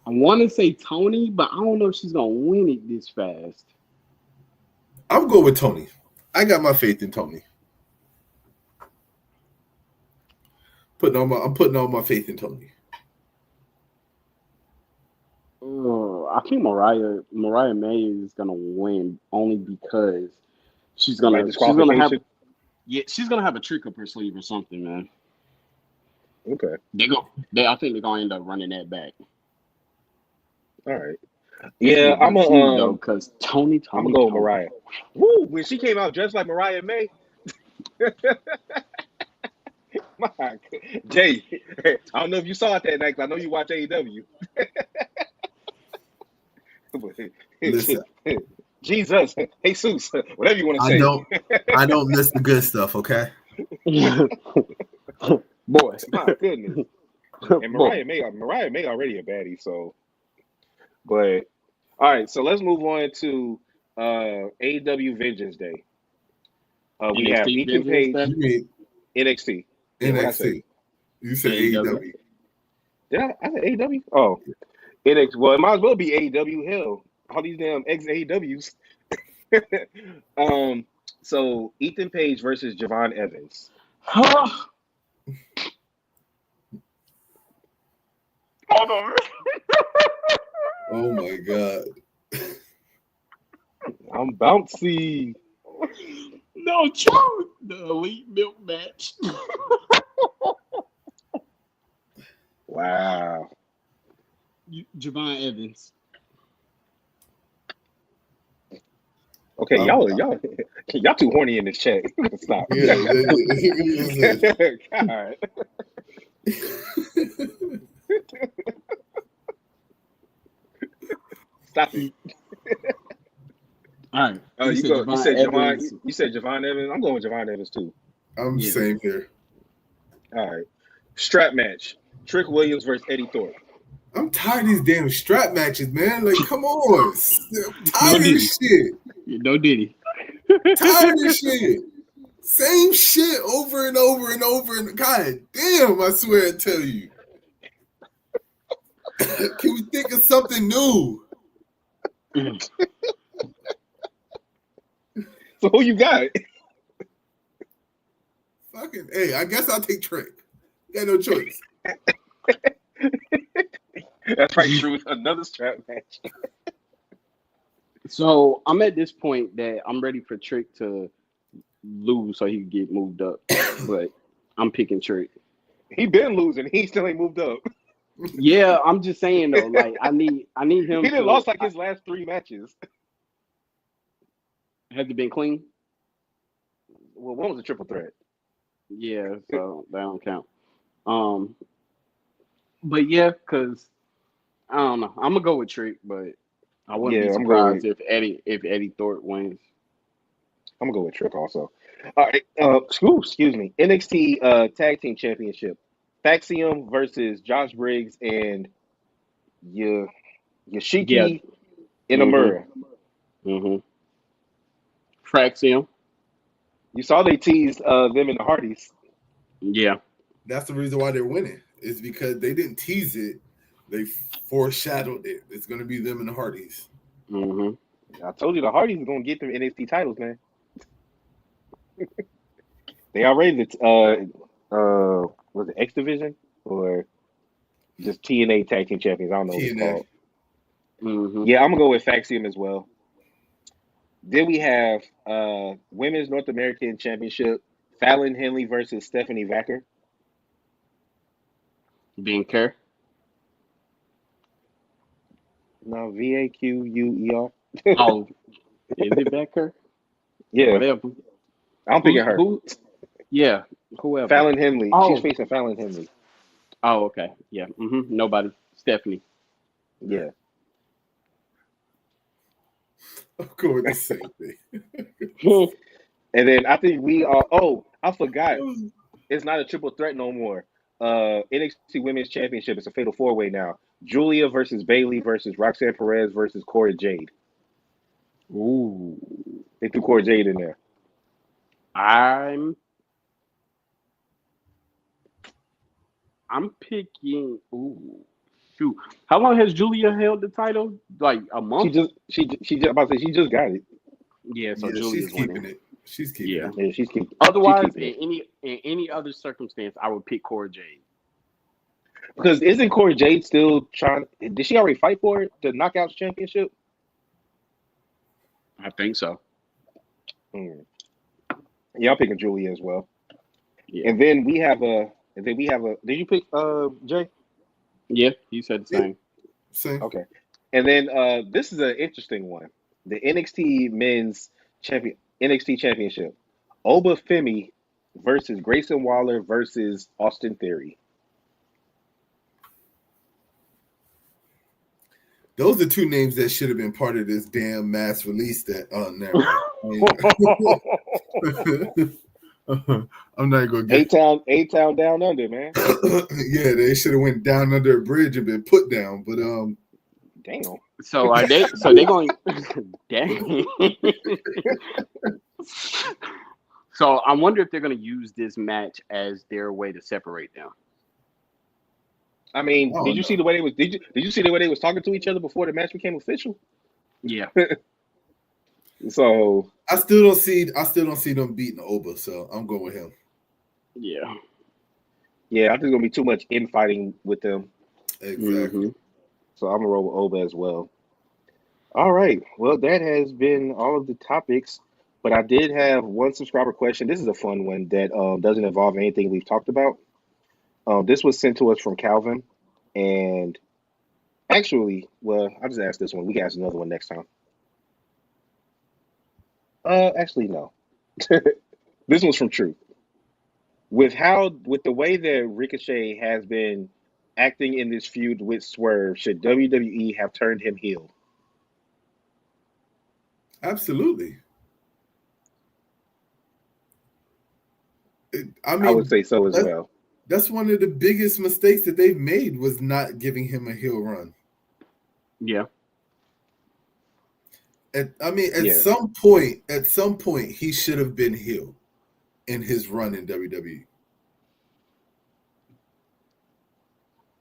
S1: I want to say Tony, but I don't know if she's gonna win it this fast.
S2: I'm going with Tony. I got my faith in Tony. I'm putting all my faith in Tony.
S1: I think Mariah May is gonna win only because she's gonna have she's gonna have a trick up her sleeve or something, man.
S3: Okay.
S1: I think they're gonna end up running that back.
S3: All right. Yeah, I'm
S1: though, because Tony.
S3: I'm gonna go with Mariah. Woo! When she came out dressed like Mariah May. My God. Jay, I don't know if you saw it that night, 'cause I know you watch AEW.
S2: Listen,
S3: Jesus, Jesus, whatever you want to say.
S2: I don't miss the good stuff, okay?
S1: Boy,
S3: my goodness. And Mariah May already a baddie, so. But all right, so let's move on to AEW Vengeance Day. We have Ethan Page, NXT.
S2: NXT. You said AEW.
S3: Did I said AEW? Oh, NXT. Well, it might as well be AEW. Hell, all these damn ex-AEWs. So Ethan Page versus Javon Evans.
S1: Hold on.
S2: Oh my God.
S3: I'm bouncy.
S1: No, true. The Elite Milk match.
S3: Wow.
S1: Javon Evans.
S3: Okay, y'all too horny in this chat. Stop.
S2: Yeah.
S3: God. Stop it.
S1: All right.
S3: You said Javon Evans. I'm going with Javon Evans too.
S2: I'm the same here.
S3: All right. Strap match. Trick Williams versus Eddie Thorpe.
S2: I'm tired of these damn strap matches, man. Like, come on. I'm tired of this shit.
S1: No Diddy.
S2: Tired of this shit. Same shit over and over and over. And God damn, I swear I tell you. Can we think of something new?
S3: So who you got?
S2: Fucking, hey, I guess I'll take Trick. Got no choice.
S3: That's right, true. Another strap match.
S1: So I'm at this point that I'm ready for Trick to lose so he can get moved up. But I'm picking Trick.
S3: He been losing. He still ain't moved up.
S1: Yeah, I'm just saying though. Like I need him.
S3: He done lost like his last 3 matches.
S1: Has it been clean?
S3: Well, one was a triple threat.
S1: Yeah, so that don't count. But yeah, because I don't know. I'm gonna go with Trick, but I wouldn't be surprised if Eddie Thorpe wins.
S3: I'm gonna go with Trick also. All right. Excuse me. NXT Tag Team Championship. Faxium versus Josh Briggs and Yoshiki Inamura.
S1: Mm-hmm. Faxium.
S3: You saw they teased them in the Hardys.
S1: Yeah.
S2: That's the reason why they're winning. It's because they didn't tease it. They foreshadowed it. It's going to be them and the Hardys.
S3: Mm-hmm. I told you the Hardys are going to get them NXT titles, man. They already was it X Division or just TNA Tag Team Champions? I don't know what it's called.
S1: Mm-hmm.
S3: Yeah, I'm gonna go with Faxium as well. Then we have Women's North American Championship: Fallon Henley versus Stephanie Vaquer.
S1: Being care.
S3: No, Vaquer.
S1: Oh, is it Vaquer?
S3: Yeah,
S1: whatever.
S3: I'm thinking her.
S1: Yeah, whoever.
S3: Fallon Henley.
S1: Oh.
S3: She's facing Fallon Henley.
S1: Oh, okay. Yeah. Nobody. Stephanie.
S3: Yeah.
S2: I'm going with the same thing.
S3: And then I think we are. Oh, I forgot. It's not a triple threat no more. NXT Women's Championship. It's a fatal 4-way now. Julia versus Bayley versus Roxanne Perez versus Cora Jade.
S1: Ooh.
S3: They threw Cora Jade in there.
S1: I'm picking. Ooh, shoot. How long has Julia held the title? Like a month?
S3: She about to say she just got it.
S1: Yeah, so
S2: Yeah,
S1: Julia's
S2: she's keeping
S1: winning.
S2: it. She's keeping
S1: Yeah.
S2: it.
S3: Yeah, she's keeping.
S1: Otherwise,
S3: she's keeping
S1: in any other circumstance, I would pick Cora Jade.
S3: Because isn't Cora Jade still trying? Did she already fight for it, the Knockouts Championship?
S1: I think so.
S3: Yeah, I'm picking Julia as well.
S1: Yeah.
S3: And then we have a. Did you pick Jay?
S1: Yeah, he said the same.
S2: Same.
S3: Okay. And then this is an interesting one. The NXT Championship. Oba Femi versus Grayson Waller versus Austin Theory.
S2: Those are two names that should have been part of this damn mass release. That I'm not gonna get
S3: A-Town down under, man.
S2: Yeah, they should have went down under a bridge and been put down. But
S3: damn.
S1: So are they? So they going? Dang. So I wonder if they're going to use this match as their way to separate them.
S3: I mean, did you see the way they was? Did you see the way they was talking to each other before the match became official?
S1: Yeah.
S3: So
S2: I still don't see them beating Oba. So I'm going with him.
S1: Yeah.
S3: Yeah, I think it's gonna be too much infighting with them.
S2: Exactly.
S3: So I'm gonna roll with Oba as well. All right. Well, that has been all of the topics, but I did have one subscriber question. This is a fun one that doesn't involve anything we've talked about. This was sent to us from Calvin, and actually, well, I'll just ask this one. We can ask another one next time. Actually, no. This one's from Truth. With the way that Ricochet has been acting in this feud with Swerve, should WWE have turned him heel?
S2: Absolutely. I
S3: would say so as well.
S2: That's one of the biggest mistakes that they've made was not giving him a heel run.
S1: Yeah.
S2: At some point, he should have been heel in his run in WWE.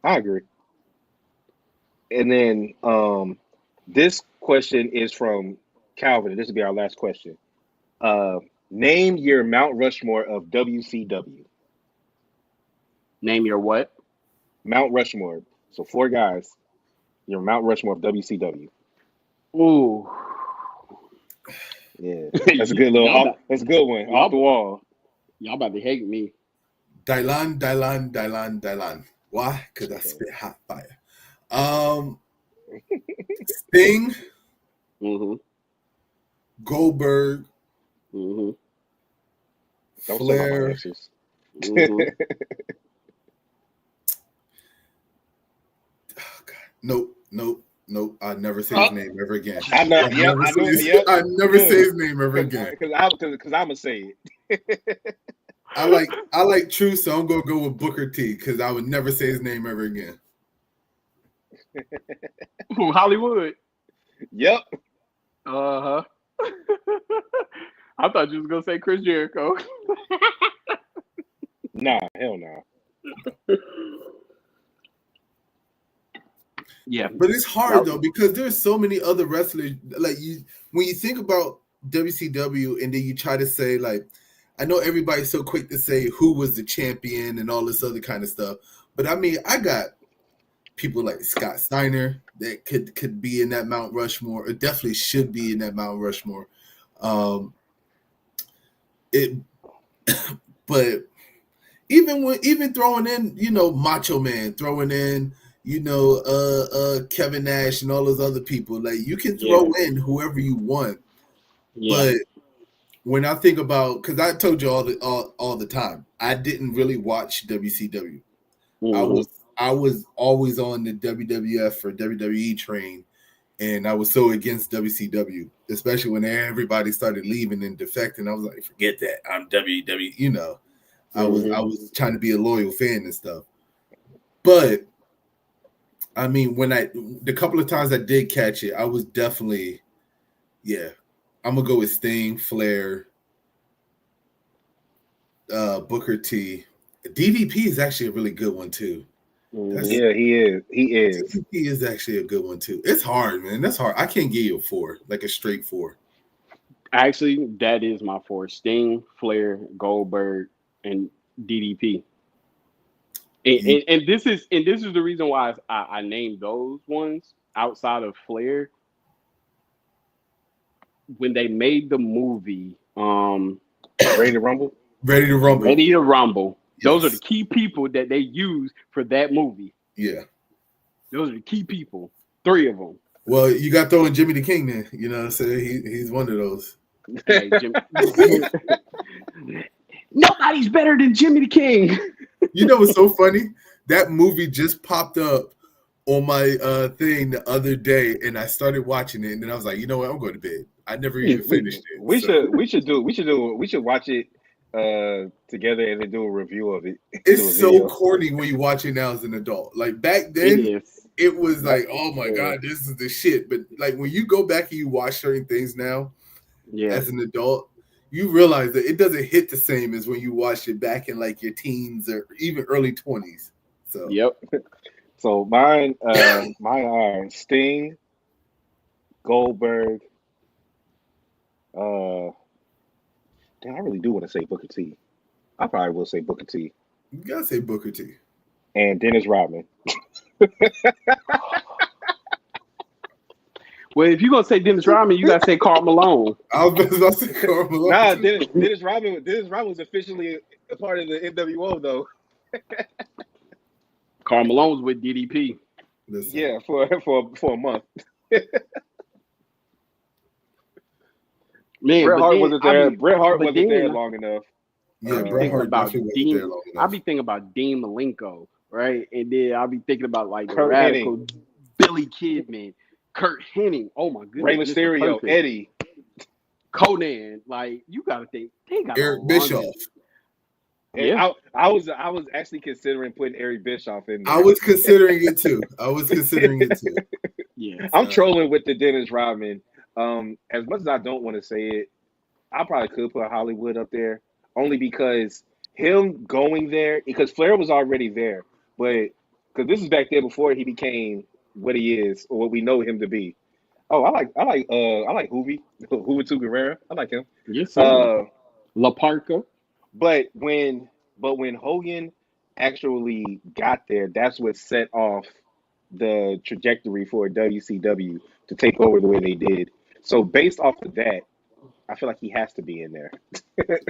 S3: I agree. And then this question is from Calvin, and this will be our last question. Name your Mount Rushmore of WCW.
S1: Name your what?
S3: Mount Rushmore. So 4 guys. Your Mount Rushmore of WCW.
S1: Ooh.
S3: Yeah. That's a good little that's a good one. Off the wall.
S1: Y'all about to hate me.
S2: Dylan. Why? Because I spit hot fire. Sting.
S1: Mm-hmm.
S2: Goldberg.
S1: Mm-hmm.
S2: Flair.
S1: Mm-hmm.
S2: Oh, God. Nope. I never say his name ever again.
S3: I know.
S2: I never say his name ever again.
S3: Because I'm gonna say it.
S2: I like True, so I'm gonna go with Booker T because I would never say his name ever again.
S1: Hollywood.
S3: Yep.
S1: Uh-huh. I thought you was gonna say Chris Jericho.
S3: Nah, hell no.
S1: Yeah,
S2: but it's hard though because there's so many other wrestlers. Like when you think about WCW, and then you try to say like, I know everybody's so quick to say who was the champion and all this other kind of stuff, but I mean, I got people like Scott Steiner that could be in that Mount Rushmore, or definitely should be in that Mount Rushmore. But even throwing in, Macho Man, throwing in, Kevin Nash and all those other people, like you can throw in whoever you want. But when I think about, because I told you all the time, I didn't really watch WCW. Mm-hmm. I was always on the WWF or WWE train, and I was so against WCW, especially when everybody started leaving and defecting. I was like, forget that. I'm WWE, I was trying to be a loyal fan and stuff. But I mean, the couple of times I did catch it, I was definitely, I'm gonna go with Sting, Flair, Booker T. DDP is actually a really good one too.
S3: Yeah, he is.
S2: DDP is actually a good one too. It's hard, man. That's hard. I can't give you a 4, like a straight 4.
S1: Actually, that is my 4: Sting, Flair, Goldberg, and DDP. And this is the reason why I named those ones outside of Flair. When they made the movie,
S3: Ready to Rumble.
S1: Those are the key people that they use for that movie.
S2: Yeah,
S1: those are the key people. 3 of them.
S2: Well, you got throwing Jimmy the King then. You know what I'm saying? He's one of those.
S1: Hey, nobody's better than Jimmy the King.
S2: You know what's so funny? That movie just popped up on my thing the other day, and I started watching it, and then I was like, you know what? I'm going to bed. I never even finished it.
S3: We should watch it together and then do a review of it.
S2: It's so corny when you watch it now as an adult. Like back then, it was like, oh my god, this is the shit. But like when you go back and you watch certain things now, as an adult, you realize that it doesn't hit the same as when you watched it back in like your teens or even early 20s. So
S3: So mine are Sting, Goldberg. Damn, I really do want to say Booker T. I probably will say Booker T.
S2: You gotta say Booker T.
S3: And Dennis Rodman.
S1: Well, if you're gonna say Dennis Rodman, you gotta say Karl Malone.
S2: I was about to say Karl Malone.
S3: Nah, Dennis Rodman was officially a part of the NWO though.
S1: Karl Malone was with DDP.
S2: Listen.
S3: Yeah, for a month.
S1: Man,
S3: Bret Hart wasn't there. Bret Hart wasn't there long enough.
S2: Yeah, Bret Hart wasn't there long enough.
S1: I be thinking about Dean Malenko, right? And then I'll be thinking about like
S3: Kurt
S1: Radical,
S3: Hennig.
S1: Billy Kidman, Kurt Hennig. Oh my goodness,
S3: Rey Mysterio, Eddie,
S1: Conan. Like you gotta think they got
S2: Eric Bischoff.
S3: Yeah, I was actually considering putting Eric Bischoff in there.
S2: I was considering it too.
S1: Yeah,
S3: I'm trolling with the Dennis Rodman. As much as I don't want to say it, I probably could put Hollywood up there only because him going there, because Flair was already there, but because this is back there before he became what he is or what we know him to be. Oh, I like Juventud Guerrera. I like him.
S1: Yes, sir. La Parka.
S3: But when Hogan actually got there, that's what set off the trajectory for WCW to take over the way they did. So based off of that, I feel like he has to be in there.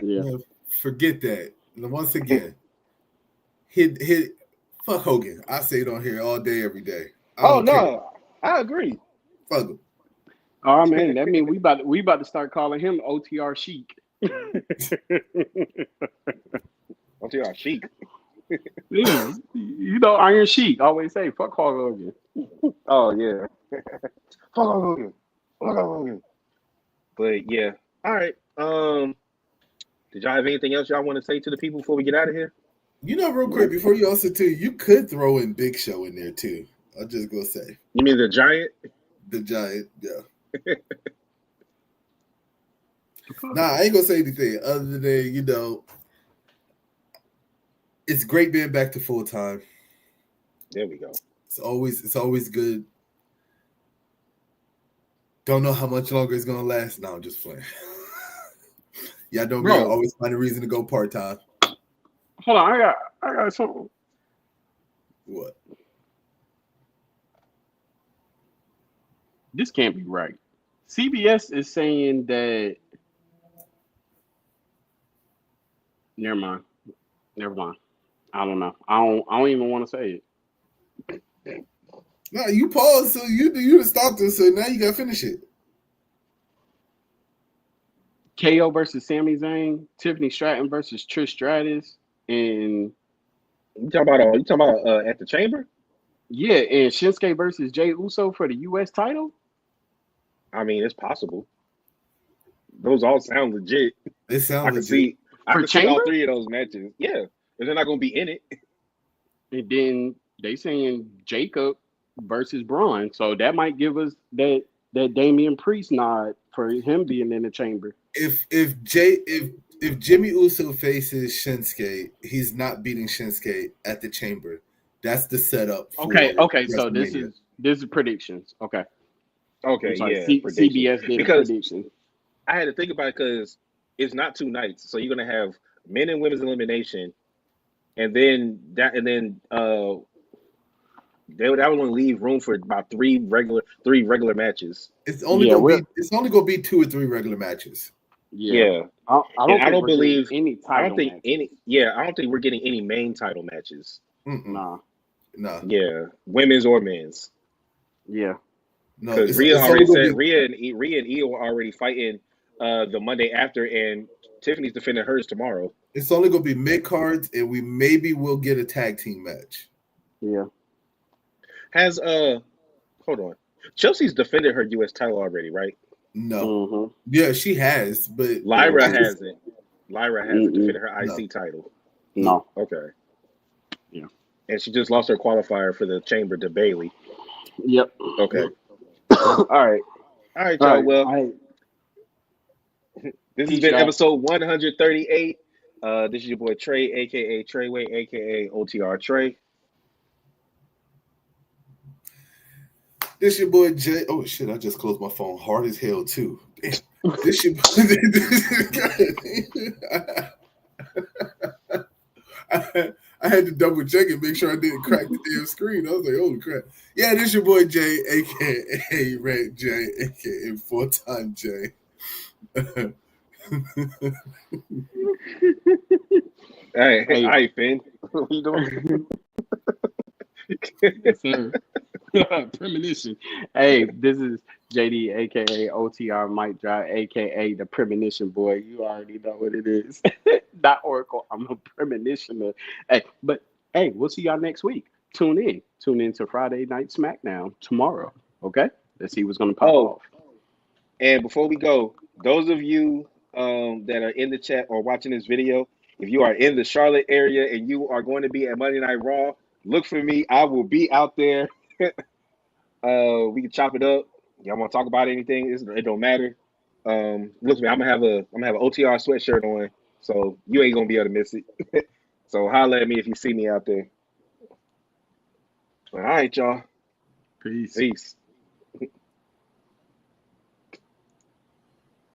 S2: Yeah. Forget that. Once again, hit fuck Hogan. I say it on here all day, every day.
S3: I agree.
S2: Fuck him.
S1: Oh man, that means we about to start calling him OTR Sheik.
S3: OTR Sheik.
S1: Yeah, you know, Iron Sheik always say fuck Hulk Hogan.
S3: Oh yeah. Fuck Hogan. But yeah. All right. Did y'all have anything else y'all want to say to the people before we get out of here?
S2: You know, real quick, before you also too, you could throw in Big Show in there too. I'll just go say.
S3: You mean the Giant?
S2: The Giant, yeah. Nah, I ain't gonna say anything other than, you know, it's great being back to full time.
S3: There we go.
S2: It's always good. Don't know how much longer it's gonna last. No, I'm just playing. Yeah, don't always find a reason to go part time.
S1: Hold on, I got something.
S2: What?
S1: This can't be right. CBS is saying that. Never mind. I don't know. I don't even want to say it.
S2: No, you paused, so you stopped it, so now you gotta finish it.
S1: KO versus Sami Zayn, Tiffany Stratton versus Trish Stratus, and
S3: you talking about at the Chamber?
S1: Yeah, and Shinsuke versus Jey Uso for the U.S. title.
S3: I mean, it's possible. Those all sound legit.
S2: They sound legit.
S3: I
S1: For
S3: can see all
S1: Chamber?
S3: 3 of those matches. Yeah, but they're not gonna be in it.
S1: And then they saying Jacob versus Braun, so that might give us that Damian Priest nod for him being in the Chamber.
S2: If Jimmy Uso faces Shinsuke, he's not beating Shinsuke at the Chamber. That's the setup for
S1: Okay. So
S2: WrestleMania.
S1: this is predictions. Okay, I'm
S3: Okay,
S1: sorry.
S3: yeah, predictions.
S1: CBS did a
S3: Because
S1: prediction.
S3: I had to think about it because it's not 2 nights, so you're gonna have men and women's elimination, and then that would only leave room for about 3 regular matches.
S1: Yeah,
S2: It's only gonna be 2 or 3 regular matches.
S1: yeah.
S3: Yeah,
S1: I
S3: and
S1: don't think we're getting any title matches.
S3: I don't think we're getting any main title matches.
S1: Nah.
S2: No,
S3: Yeah, women's or men's.
S1: Yeah.
S2: no.
S3: Because Rhea
S2: It's only
S3: already
S2: gonna
S3: said
S2: be.
S3: Rhea and Io are already fighting the Monday after, and Tiffany's defending hers tomorrow.
S2: It's only gonna be mid cards, and we maybe will get a tag team match.
S1: Yeah.
S3: Has hold on, Chelsea's defended her U.S. title already, right?
S2: No,
S1: Mm-hmm.
S2: yeah, she has, but
S3: Lyra hasn't. Lyra hasn't
S1: Mm-mm.
S3: defended her
S2: No.
S3: IC title.
S1: No.
S3: Okay.
S1: Yeah.
S3: And she just lost her qualifier for the Chamber to Bailey.
S1: Yep.
S3: Okay. All right, y'all. Well, this has
S1: Peace,
S3: been
S1: y'all.
S3: episode 138. This is your boy Trey, aka Treyway, aka OTR Trey.
S2: This your boy Jay. Oh shit! I just closed my phone hard as hell too. Damn. This your I had to double check and make sure I didn't crack the damn screen. I was like, holy crap. Yeah, this your boy Jay, aka Red Jay, aka 4-time Jay.
S3: Hey, Finn. What you doing?
S1: Yes, sir. Premonition. Hey, this is JD, aka OTR Mike Drive, aka the Premonition Boy. You already know what it is. Not Oracle. I'm a premonitioner. Hey, we'll see y'all next week. Tune in. Tune in to Friday Night SmackDown tomorrow. Okay? Let's see what's gonna pop off.
S3: And before we go, those of you that are in the chat or watching this video, if you are in the Charlotte area and you are going to be at Monday Night Raw, look for me. I will be out there. We can chop it up. Y'all want to talk about anything? It don't matter. Look for me. I'm gonna have an OTR sweatshirt on, so you ain't gonna be able to miss it. So holler at me if you see me out there. All right, y'all.
S1: Peace.
S3: Peace.